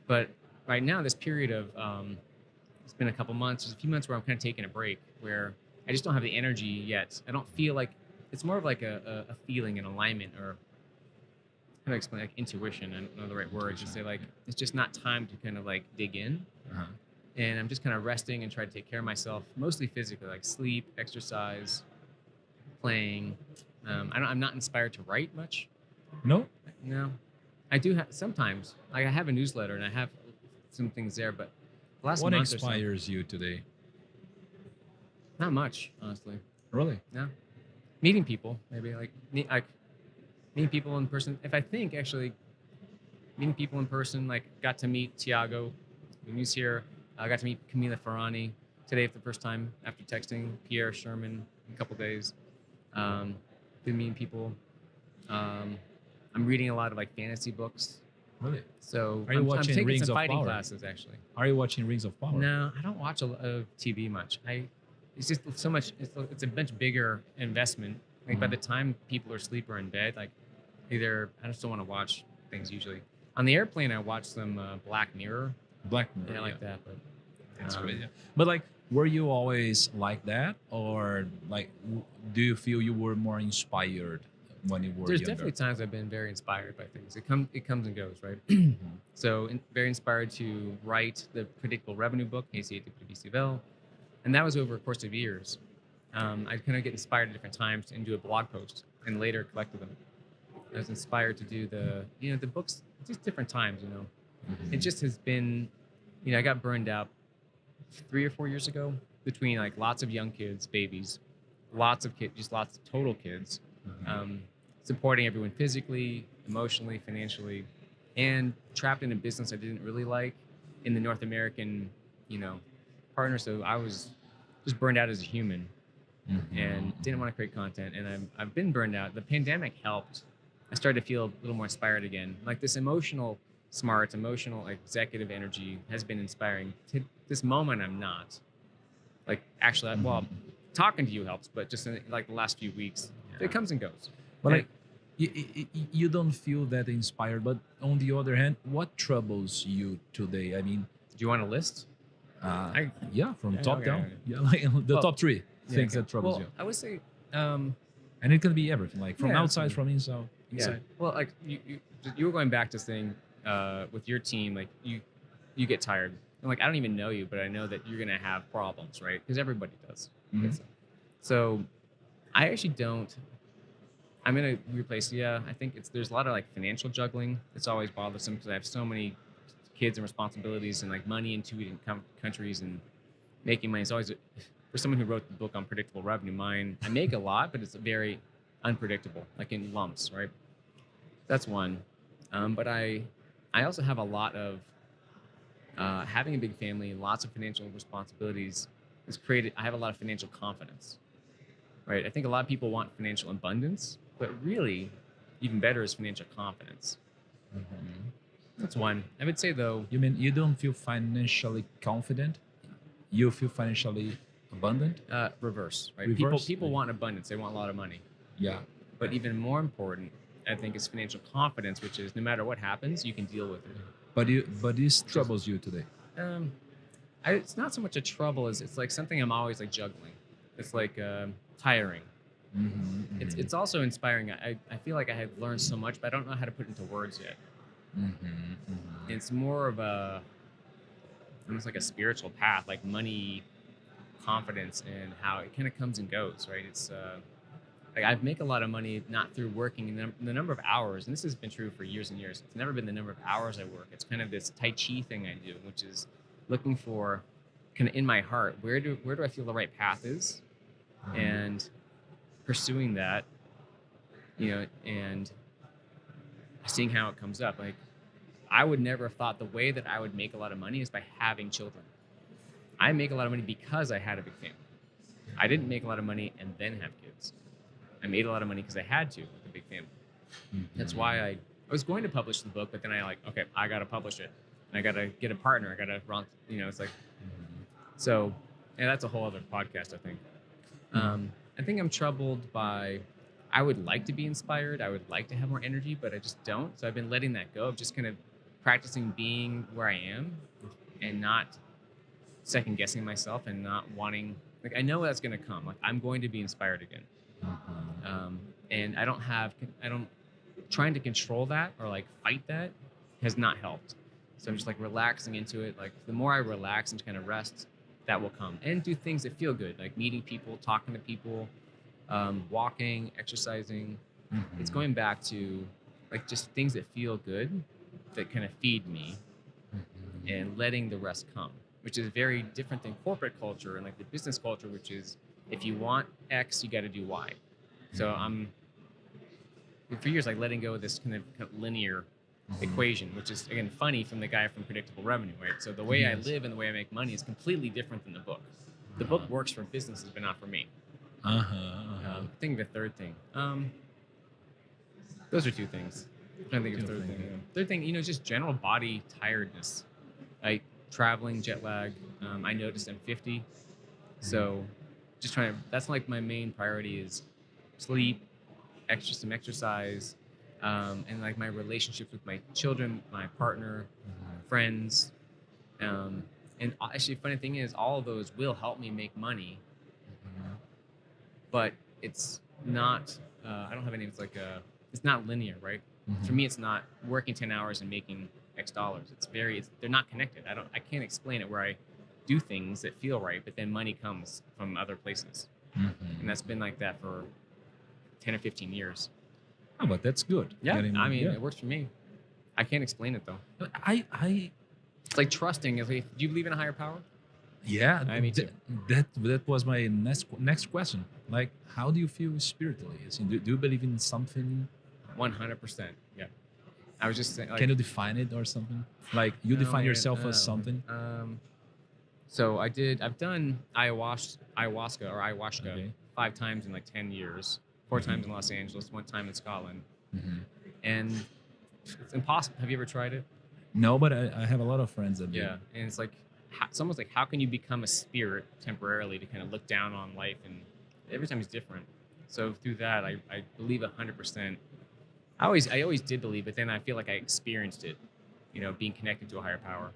But right now, this period of, it's been a couple months, there's a few months where I'm kind of taking a break, where I just don't have the energy yet. I don't feel like, it's more of like a feeling, an alignment, or how to explain, like, intuition. I don't know the right word. Just say, like, it's just not time to kind of, like, dig in. And I'm just kind of resting and try to take care of myself, mostly physically, like sleep, exercise, playing, I'm not inspired to write much. No? No, I do have sometimes. Like I have a newsletter and I have some things there, but the last What month inspires you today? not much, honestly. Really? No, meeting people, maybe like meeting people in person. If I think actually meeting people in person, like got to meet Thiago when he was here. I got to meet Camila Ferrani today for the first time after texting Pierre Sherman in a couple days. Been meeting people. I'm reading a lot of like fantasy books. Really? So Are you watching I'm taking Rings some of fighting Power? classes actually. Are you watching Rings of Power? No, I don't watch a lot of TV much. It's just so much. It's a much bigger investment. Like by the time people are asleep or in bed, like either I just don't want to watch things usually. On the airplane, I watch some Black Mirror. Black Mirror. Yeah, I like that. But That's great. Yeah. But like, were you always like that, or like, do you feel you were more inspired when you were there's younger? definitely times I've been very inspired by things. It comes and goes, right? So very inspired to write the predictable revenue book, RECEITA PREVISÍVEL, and that was over a course of years. I kind of get inspired at different times and do a blog post, and later collected them. I was inspired to do the books, just different times, It just has been, I got burned out 3 or 4 years ago between like lots of young kids, babies, lots of kids, just lots of total kids, supporting everyone physically, emotionally, financially, and trapped in a business I didn't really like in the North American, partner. So I was just burned out as a human and didn't want to create content. And I've been burned out. The pandemic helped. I started to feel a little more inspired again. Like this emotional executive energy has been inspiring. To this moment, I'm not. Like actually, well, talking to you helps, but just in like the last few weeks, it comes and goes. But like, you don't feel that inspired. But on the other hand, what troubles you today? I mean, do you want a list? From top down. Okay. Yeah, like the top 3 things that troubles you. I would say, And it can be everything, like from outside, from inside. yeah. Well, like you were going back to saying with your team, like you get tired. And like I don't even know you, but I know that you're gonna have problems, right? Because everybody does. So I actually don't. I'm in a weird place. Yeah, I think there's a lot of like financial juggling. It's always bothersome because I have so many kids and responsibilities and like money in 2 different countries and making money. It's always for someone who wrote the book on predictable revenue. I make a lot, but it's very unpredictable, like in lumps, right? That's one. But I also have a lot of having a big family, lots of financial responsibilities has created. I have a lot of financial confidence, right? I think a lot of people want financial abundance, but really, even better is financial confidence. That's one. I would say though. You mean you don't feel financially confident? You feel financially abundant? Reverse, right? Reverse? People want abundance. They want a lot of money. Yeah. But even more important, I think, is financial confidence, which is no matter what happens, you can deal with it. But this troubles you today. It's not so much a trouble as it's like something I'm always like juggling. It's like tiring. It's also inspiring. I feel like I have learned so much, but I don't know how to put it into words yet. It's more of almost like a spiritual path, like money, confidence, and how it kind of comes and goes, right? It's like I make a lot of money not through working the number of hours, and this has been true for years and years. It's never been the number of hours I work. It's kind of this Tai Chi thing I do, which is looking for kind of in my heart, where do I feel the right path is, and pursuing that, and seeing how it comes up. Like I would never have thought the way that I would make a lot of money is by having children. I make a lot of money because I had a big family. I didn't make a lot of money and then have kids. I made a lot of money because I had to with a big family. That's why I was going to publish the book, but then okay, I got to publish it. And I got to get a partner. I got to run, it's like, so, and that's a whole other podcast, I think. I think I'm troubled by, I would like to be inspired. I would like to have more energy, but I just don't. So I've been letting that go of just kind of practicing being where I am and not second guessing myself and not wanting, like, I know that's going to come. Like I'm going to be inspired again. And trying to control that or like fight that has not helped. So I'm just like relaxing into it. Like the more I relax and kind of rest, that will come. And do things that feel good, like meeting people, talking to people, walking, exercising. It's going back to like just things that feel good, that kind of feed me, and letting the rest come, which is very different than corporate culture and like the business culture, which is if you want X, you got to do Y. So I'm for years like letting go of this kind of linear equation, which is again funny from the guy from Predictable Revenue, right? So the way I live and the way I make money is completely different than the book. The book works for businesses, but not for me. I think the third thing. Those are two things. I'm trying to think of the third thing. Third thing, you know, just general body tiredness. Like traveling, jet lag. I noticed I'm 50. So just trying to, that's like my main priority is sleep, some exercise, and like my relationships with my children, my partner, friends. And actually, funny thing is, all of those will help me make money. But it's not, I don't have any, it's like it's not linear, right? For me, it's not working 10 hours and making X dollars. They're not connected. I can't explain it where I do things that feel right, but then money comes from other places. And that's been like that for 10 or 15 years. Oh, but that's good. Yeah, I mean, it works for me. I can't explain it though. It's like trusting. It's like, do you believe in a higher power? Yeah, me too. That was my next question. Like, how do you feel spiritually? Do you believe in something? 100%. Yeah. I was just saying. Like, can you define it or something? Like you define yourself as something? So I've done ayahuasca 5 times in like 10 years. 4 times in Los Angeles, 1 time in Scotland. And it's impossible. Have you ever tried it? No, but I have a lot of friends that do. Yeah, and it's like, it's almost like, how can you become a spirit temporarily to kind of look down on life? And every time is different. So through that, I believe 100%. I always did believe, but then I feel like I experienced it, you know, being connected to a higher power.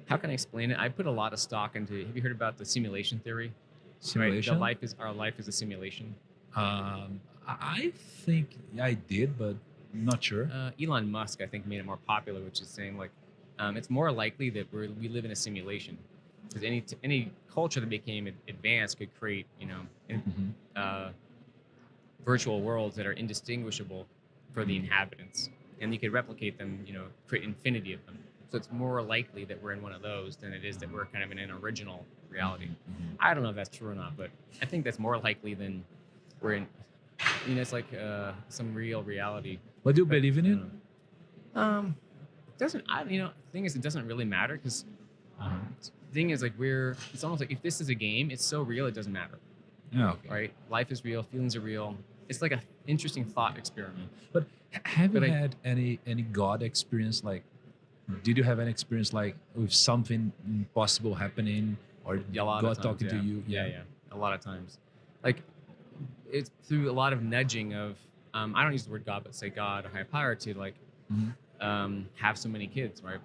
How can I explain it? I put a lot of stock into, have you heard about the simulation theory? Simulation? Right? Our life is a simulation. I think I did, but not sure. Elon Musk, I think, made it more popular, which is saying like, it's more likely that we live in a simulation, because any culture that became advanced could create, you know, virtual worlds that are indistinguishable for the inhabitants, and you could replicate them, you know, create infinity of them. So it's more likely that we're in one of those than it is that we're kind of in an original reality. I don't know if that's true or not, but I think that's more likely than we're in, you know, it's like some real reality. But do you believe in it? The thing is, it doesn't really matter, because the thing is, like, it's almost like if this is a game, it's so real, it doesn't matter. Yeah, okay. Right? Life is real, feelings are real. It's like an interesting thought experiment. But have you had any God experience? Like, did you have any experience like with something impossible happening, or God talking to you? Yeah, a lot of times. Like, it's through a lot of nudging of, I don't use the word God, but say God, a higher power, to like have so many kids, right?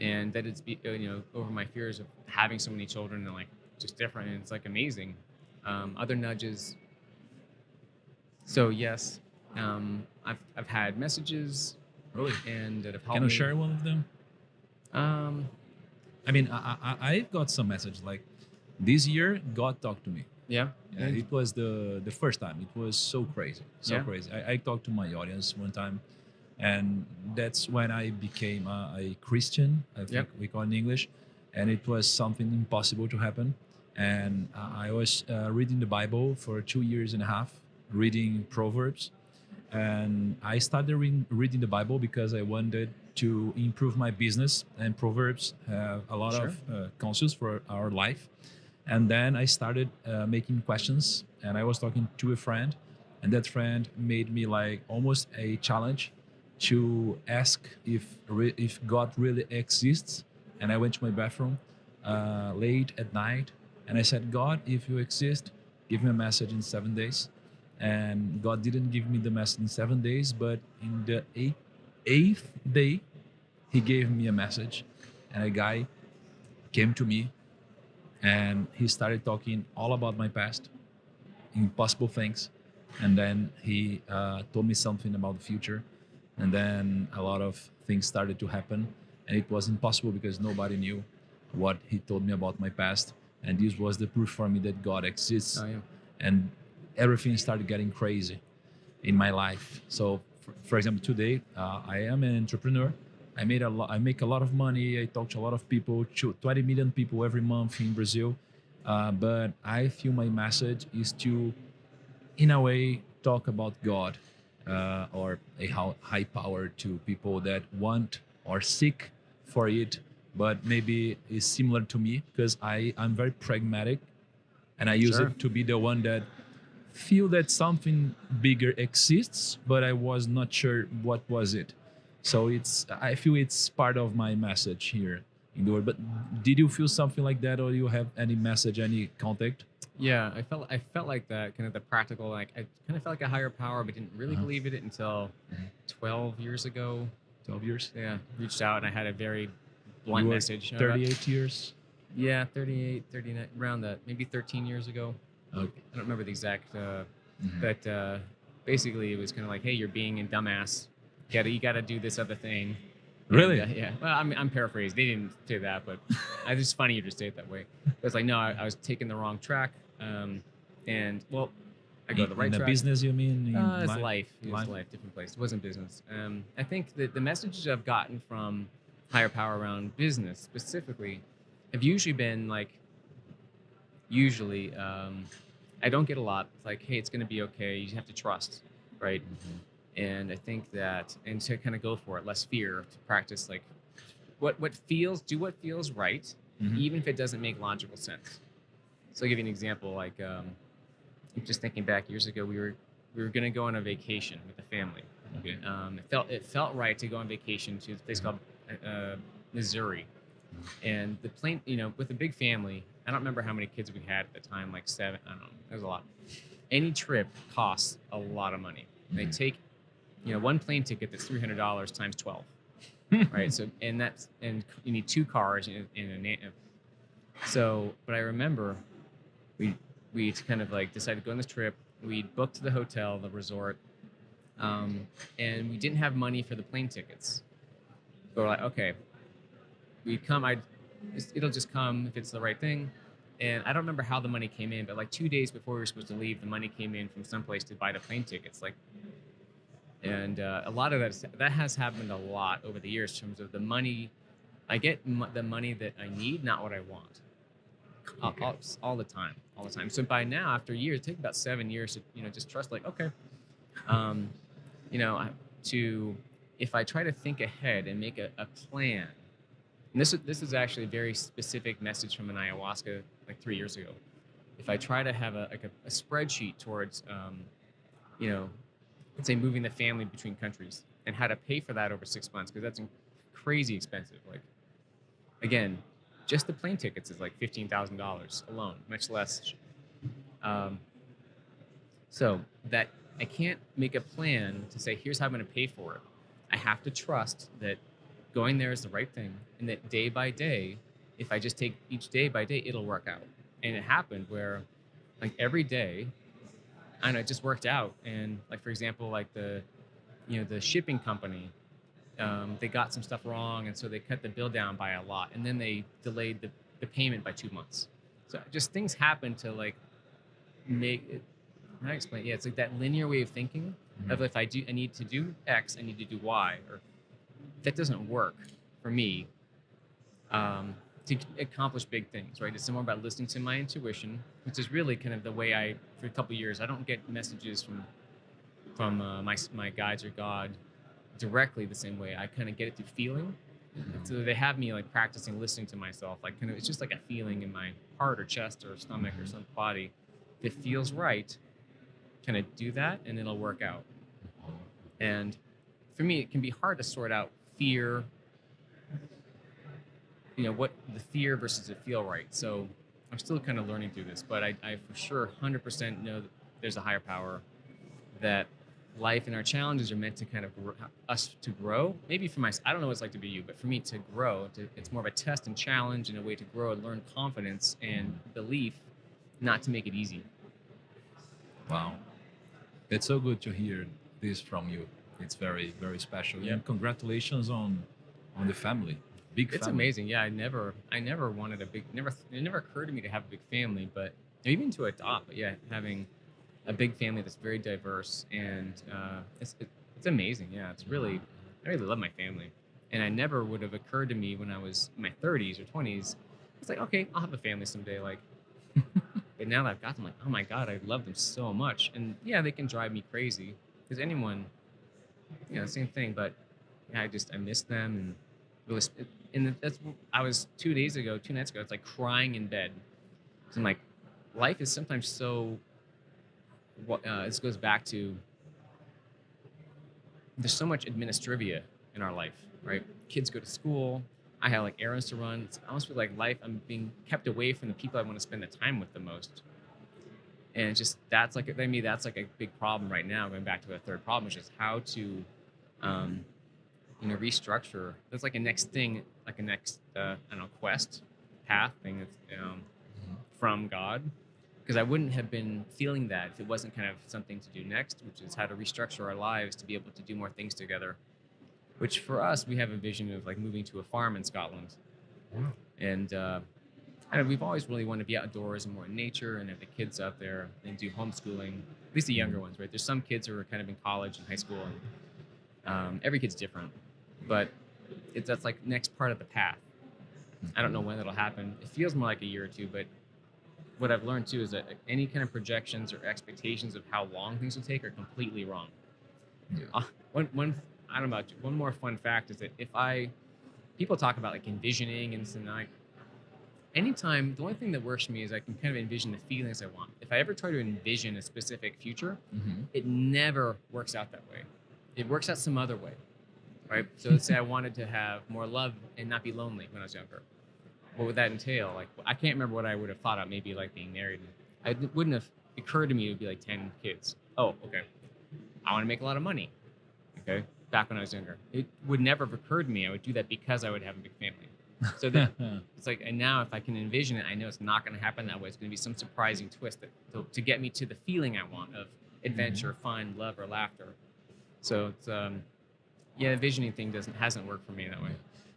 And that it's, you know, over my fears of having so many children and like just different, and it's like amazing. Other nudges. So yes, I've had messages. Really? And that have helped Can you me. share one of them? I mean, I've got some message like this year God talked to me. Yeah. It was the first time. It was so crazy, crazy. I talked to my audience one time, and that's when I became a Christian, I think we call it in English, and it was something impossible to happen. And I was reading the Bible for 2.5 years, reading Proverbs, and I started reading the Bible because I wanted to improve my business, and Proverbs have a lot of counsels for our life. And then I started making questions, and I was talking to a friend, and that friend made me like almost a challenge to ask if God really exists. And I went to my bathroom late at night, and I said, God, if you exist, give me a message in 7 days. And God didn't give me the message in 7 days, but in the eighth day, he gave me a message, and a guy came to me, and he started talking all about my past, impossible things. And then he told me something about the future. And then a lot of things started to happen. And it was impossible because nobody knew what he told me about my past. And this was the proof for me that God exists. Oh, yeah. And everything started getting crazy in my life. So, for example, today I am an entrepreneur. I make a lot of money. I talk to a lot of people, 20 million people every month in Brazil. But I feel my message is to, in a way, talk about God or a high power to people that want or seek for it, but maybe is similar to me because I'm very pragmatic, and I use it to be the one that feel that something bigger exists, but I was not sure what was it. So I feel it's part of my message here in the world. But did you feel something like that, or you have any message, any contact? Yeah, I felt like that, kind of the practical, like I kind of felt like a higher power, but didn't really believe it until 12 years ago. 12 years? Yeah, reached out and I had a very blunt You were message. 38 years? Yeah, 38, 39, around that, maybe 13 years ago. Okay. I don't remember the exact, but basically it was kind of like, hey, you're being a dumbass. You gotta do this other thing. Really? And, yeah. Well, I'm paraphrased. They didn't say that, but it's just funnier to say it that way. But it's like, no, I was taking the wrong track. And well, I go the right track. In the business, you mean? It's life. It was life, different place. It wasn't business. I think that the messages I've gotten from higher power around business specifically have usually been like, I don't get a lot. It's like, hey, it's going to be okay. You have to trust, right? And I think that, and to kind of go for it, less fear, to practice like do what feels right, even if it doesn't make logical sense. So I'll give you an example. Like, just thinking back years ago, we were going to go on a vacation with the family. Okay. It felt right to go on vacation to a place called Missouri, and the plane, with a big family. I don't remember how many kids we had at the time, like 7. I don't know. It was a lot. Any trip costs a lot of money. They take, one plane ticket that's $300 times 12, right? So, and you need 2 cars but I remember we kind of like decided to go on this trip. We booked the hotel, the resort, and we didn't have money for the plane tickets. So we're like, okay, it'll just come if it's the right thing. And I don't remember how the money came in, but like 2 days before we were supposed to leave, the money came in from someplace to buy the plane tickets. And a lot of that has happened a lot over the years in terms of the money. I get the money that I need, not what I want. Okay. All the time. So by now, after years, it takes about 7 years to just trust. Like, okay, if I try to think ahead and make a plan. And this is actually a very specific message from an ayahuasca like 3 years ago. If I try to have a spreadsheet towards, let's say moving the family between countries and how to pay for that over 6 months, because that's crazy expensive. Like, again, just the plane tickets is like $15,000 alone, much less. So that I can't make a plan to say, here's how I'm going to pay for it. I have to trust that going there is the right thing, and that day by day, if I just take each day by day, it'll work out. And it happened where, like, every day, I know it just worked out. And like, for example, like the shipping company, they got some stuff wrong, and so they cut the bill down by a lot, and then they delayed the payment by 2 months. So just things happen to like make it. How do I explain? Yeah, it's like that linear way of thinking of if I need to do X, I need to do Y, or that doesn't work for me to accomplish big things, right? It's more about listening to my intuition, which is really kind of the way for a couple of years, I don't get messages from my guides or God directly the same way. I kind of get it through feeling. So they have me like practicing listening to myself, like kind of, it's just like a feeling in my heart or chest or stomach or some body that feels right. Kind of do that and it'll work out. And for me, it can be hard to sort out fear, what the fear versus the feel right. So I'm still kind of learning through this, but I for sure 100% know that there's a higher power, that life and our challenges are meant to kind of us to grow. Maybe for myself, I don't know what it's like to be you, but for me to grow, it's more of a test and challenge and a way to grow and learn confidence and belief, not to make it easy. Wow. It's so good to hear this from you. It's very, very special. Yep. And congratulations on the family. Big family. It's amazing. Yeah, I never wanted it never occurred to me to have a big family, but even to adopt. But yeah, having a big family that's very diverse, and it's amazing. Yeah, I really love my family, and I never would have occurred to me when I was in my 30s or 20s. It's like, okay, I'll have a family someday, like. But now that I've got them, like, oh my God, I love them so much. And yeah, they can drive me crazy because anyone, same thing. But yeah, I miss them. And really, I was 2 nights ago, it's like crying in bed. So I'm like, life is sometimes so, this goes back to, there's so much administrivia in our life, right? Kids go to school. I have like errands to run. I almost feel like I'm being kept away from the people I want to spend the time with the most. And it's just, that's like a big problem right now. Going back to the third problem, which is how to, restructure. That's like a next thing, like a next, quest, path thing that's from God. Because I wouldn't have been feeling that if it wasn't kind of something to do next, which is how to restructure our lives to be able to do more things together. Which for us, we have a vision of like moving to a farm in Scotland. And we've always really wanted to be outdoors and more in nature and have the kids out there and do homeschooling, at least the younger ones, right? There's some kids who are kind of in college and high school, and every kid's different. But that's like next part of the path. I don't know when that'll happen. It feels more like a year or two, but what I've learned too is that any kind of projections or expectations of how long things will take are completely wrong. Yeah. I don't know about you. One more fun fact is that people talk about like envisioning and so anytime, the only thing that works for me is I can kind of envision the feelings I want. If I ever try to envision a specific future, it never works out that way. It works out some other way, right? So let's say I wanted to have more love and not be lonely when I was younger. What would that entail? Like, I can't remember what I would have thought of, maybe like being married. It wouldn't have occurred to me it would be like 10 kids. Oh, okay. I want to make a lot of money. Okay. Back when I was younger, it would never have occurred to me I would do that because I would have a big family. So it's like, and now if I can envision it, I know it's not going to happen that way. It's going to be some surprising twist to get me to the feeling I want of adventure, fun, love, or laughter. So it's the envisioning thing hasn't worked for me that way.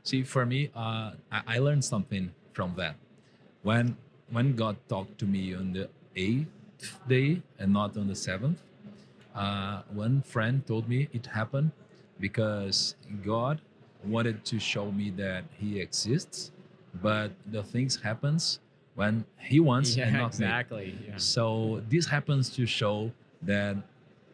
See, for me, I learned something from that. When God talked to me on the 8th day and not on the 7th, one friend told me it happened because God wanted to show me that He exists, but the things happens when He wants and not exactly. me. Yeah. So this happens to show that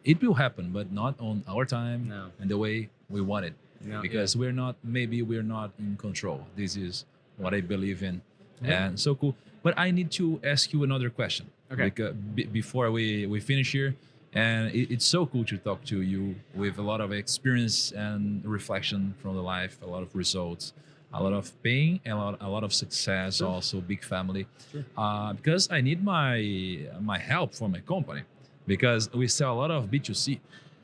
it will happen, but not on our time and the way we want it. No, because we're not in control. This is what I believe in, and so cool. But I need to ask you another question. Okay. Because before we finish here, and it's so cool to talk to you with a lot of experience and reflection from the life, a lot of results, a lot of pain, and a lot of success. Sure. Also, big family. Sure. Because I need my help for my company, because we sell a lot of B2C.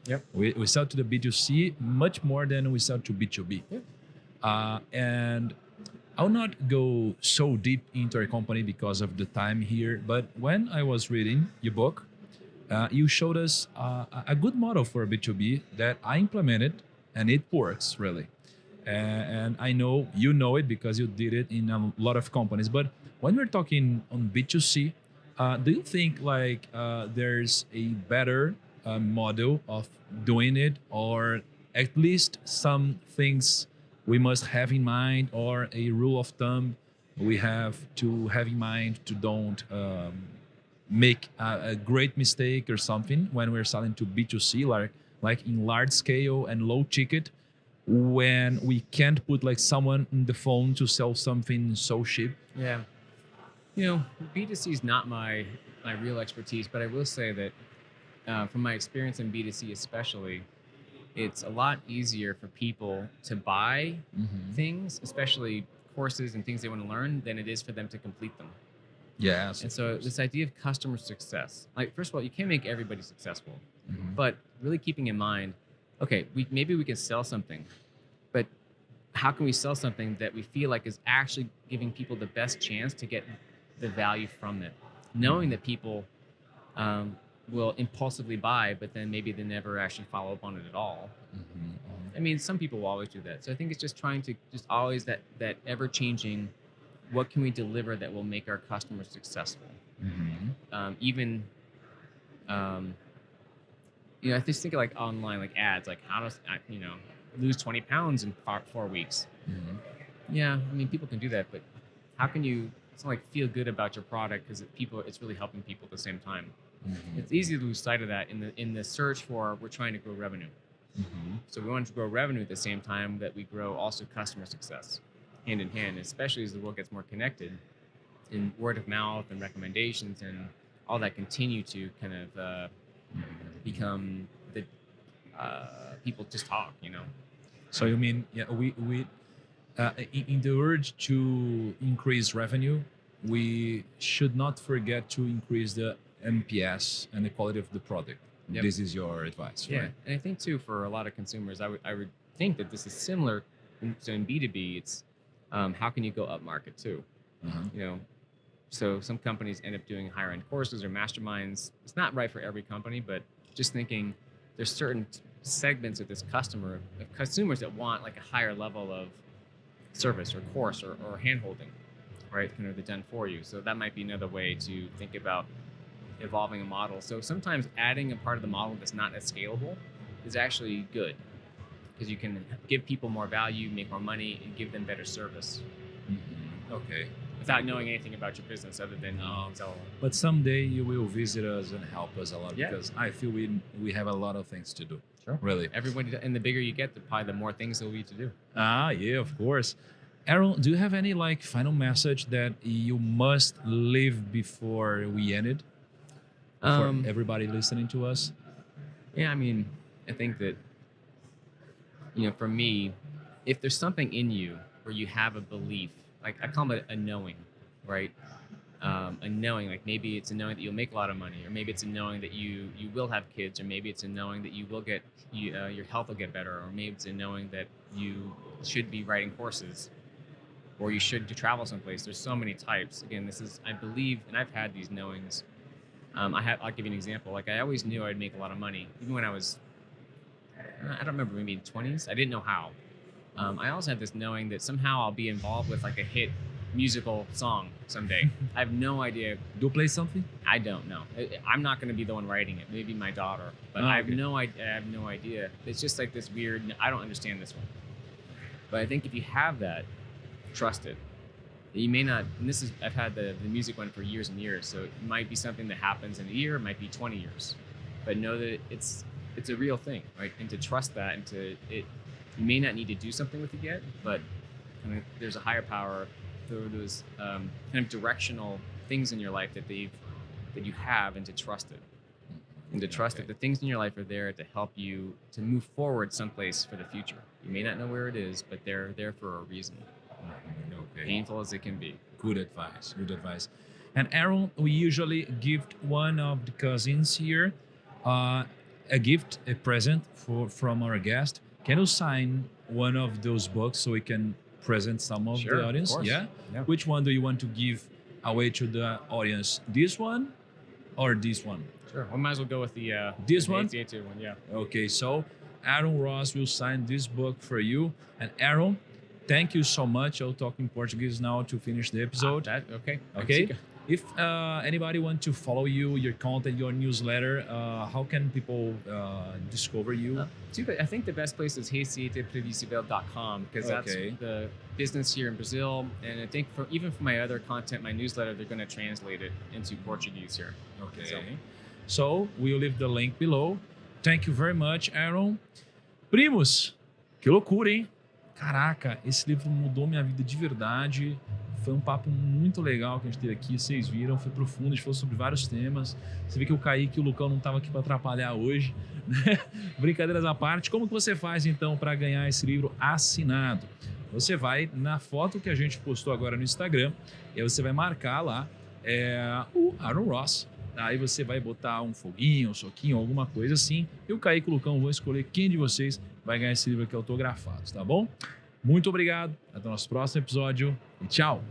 Yep. We sell to the B2C much more than we sell to B2B. Yep. And I'll not go so deep into our company because of the time here, but when I was reading your book, you showed us a good model for B2B that I implemented, and it works really. And I know you know it because you did it in a lot of companies. But when we're talking on B2C, do you think like there's a better model of doing it, or at least some things we must have in mind, or a rule of thumb we have to have in mind to don't make a great mistake or something when we're selling to B2C, like in large scale and low ticket, when we can't put like someone in the phone to sell something so cheap? Yeah. B2C is not my real expertise, but I will say that from my experience in B2C especially, it's a lot easier for people to buy things, especially courses and things they want to learn, than it is for them to complete them. Yes. And so this idea of customer success, like, first of all, you can't make everybody successful, but really keeping in mind, okay, maybe we can sell something, but how can we sell something that we feel like is actually giving people the best chance to get the value from it, knowing that people will impulsively buy, but then maybe they never actually follow up on it at all. I mean, some people will always do that. So I think it's just trying to always that ever-changing, what can we deliver that will make our customers successful? Even You know, I just think of like online, like ads, like how to, you know, lose 20 pounds in 4 weeks. Yeah, I mean, people can do that, but how can you, it's not like feel good about your product because it's really helping people at the same time. It's easy to lose sight of that in the search for, we're trying to grow revenue. So we want to grow revenue at the same time that we grow also customer success, hand in hand, especially as the world gets more connected, and word of mouth and recommendations and all that continue to kind of become the people just talk, you know. So you mean, yeah, we in the urge to increase revenue, we should not forget to increase the NPS and the quality of the product. This is your advice, right? And I think too, for a lot of consumers, I would think that this is similar. So in B2B, it's how can you go up market too? You know, so some companies end up doing higher end courses or masterminds. It's not right for every company, but just thinking there's certain segments of this customer, of consumers that want like a higher level of service or course or hand-holding, right? Kind of the done for you. So that might be another way to think about evolving a model. So sometimes adding a part of the model that's not as scalable is actually good because you can give people more value, make more money, and give them better service. Okay. Without knowing anything about your business other than sell. But someday you will visit us and help us a lot because I feel we have a lot of things to do. Sure. Really. Everybody, and the bigger you get, probably the more things there will be to do. Yeah, of course. Aaron, do you have any like final message that you must leave before we end it? For everybody listening to us? Yeah, I mean, I think that, you know, for me, if there's something in you where you have a belief, like I call it a knowing, right? A knowing, like maybe it's a knowing that you'll make a lot of money, or maybe it's a knowing that you will have kids, or maybe it's a knowing that you will get, your health will get better, or maybe it's a knowing that you should be writing courses, or you should travel someplace. There's so many types. Again, this is, I believe, and I've had these knowings. I'll give you an example. Like I always knew I'd make a lot of money, even when I was, I don't remember, maybe in 20s. I didn't know how. I also had this knowing that somehow I'll be involved with like a hit musical song someday. I have no idea. Do you play something? I don't know. I'm not going to be the one writing it. Maybe my daughter. But I have no idea. It's just like this weird, I don't understand this one. But I think if you have that, trust it. You may not, and this is, I've had the music one for years and years, so it might be something that happens in a year, it might be 20 years. But know that it's a real thing, right? And to trust that, and you may not need to do something with it yet, but kind of, there's a higher power, those kind of directional things in your life that you have, and to trust it. And to trust that the things in your life are there to help you to move forward someplace for the future. You may not know where it is, but they're there for a reason. Okay. Painful as it can be. Good advice. Good advice. And Aaron, we usually give one of the cousins here a gift, a present from our guest. Can you sign one of those books so we can present some of the audience? Of course. Yeah? Yeah. Which one do you want to give away to the audience? This one or this one? Sure. We might as well go with the this one? The ATA one, yeah. Okay, so Aaron Ross will sign this book for you. And Aaron, thank you so much. I'll talk in Portuguese now to finish the episode. Okay. Okay. If anybody want to follow you, your content, your newsletter, how can people discover you? I think the best place is RECEITA because that's the business here in Brazil. And I think even for my other content, my newsletter, they're going to translate it into Portuguese here. Okay. So we'll leave the link below. Thank you very much, Aaron. Primos, que loucura, hein? Caraca, esse livro mudou minha vida de verdade. Foi um papo muito legal que a gente teve aqui, vocês viram, foi profundo, a gente falou sobre vários temas. Você vê que o Kaique e o Lucão não estavam aqui para atrapalhar hoje, né? Brincadeiras à parte, como que você faz então para ganhar esse livro assinado? Você vai na foto que a gente postou agora no Instagram, e aí você vai marcar lá o Aaron Ross. Aí você vai botar um foguinho, um soquinho, alguma coisa assim, e o Kaique e o Lucão vão escolher quem de vocês vai ganhar esse livro aqui autografado, tá bom? Muito obrigado, até o nosso próximo episódio e tchau!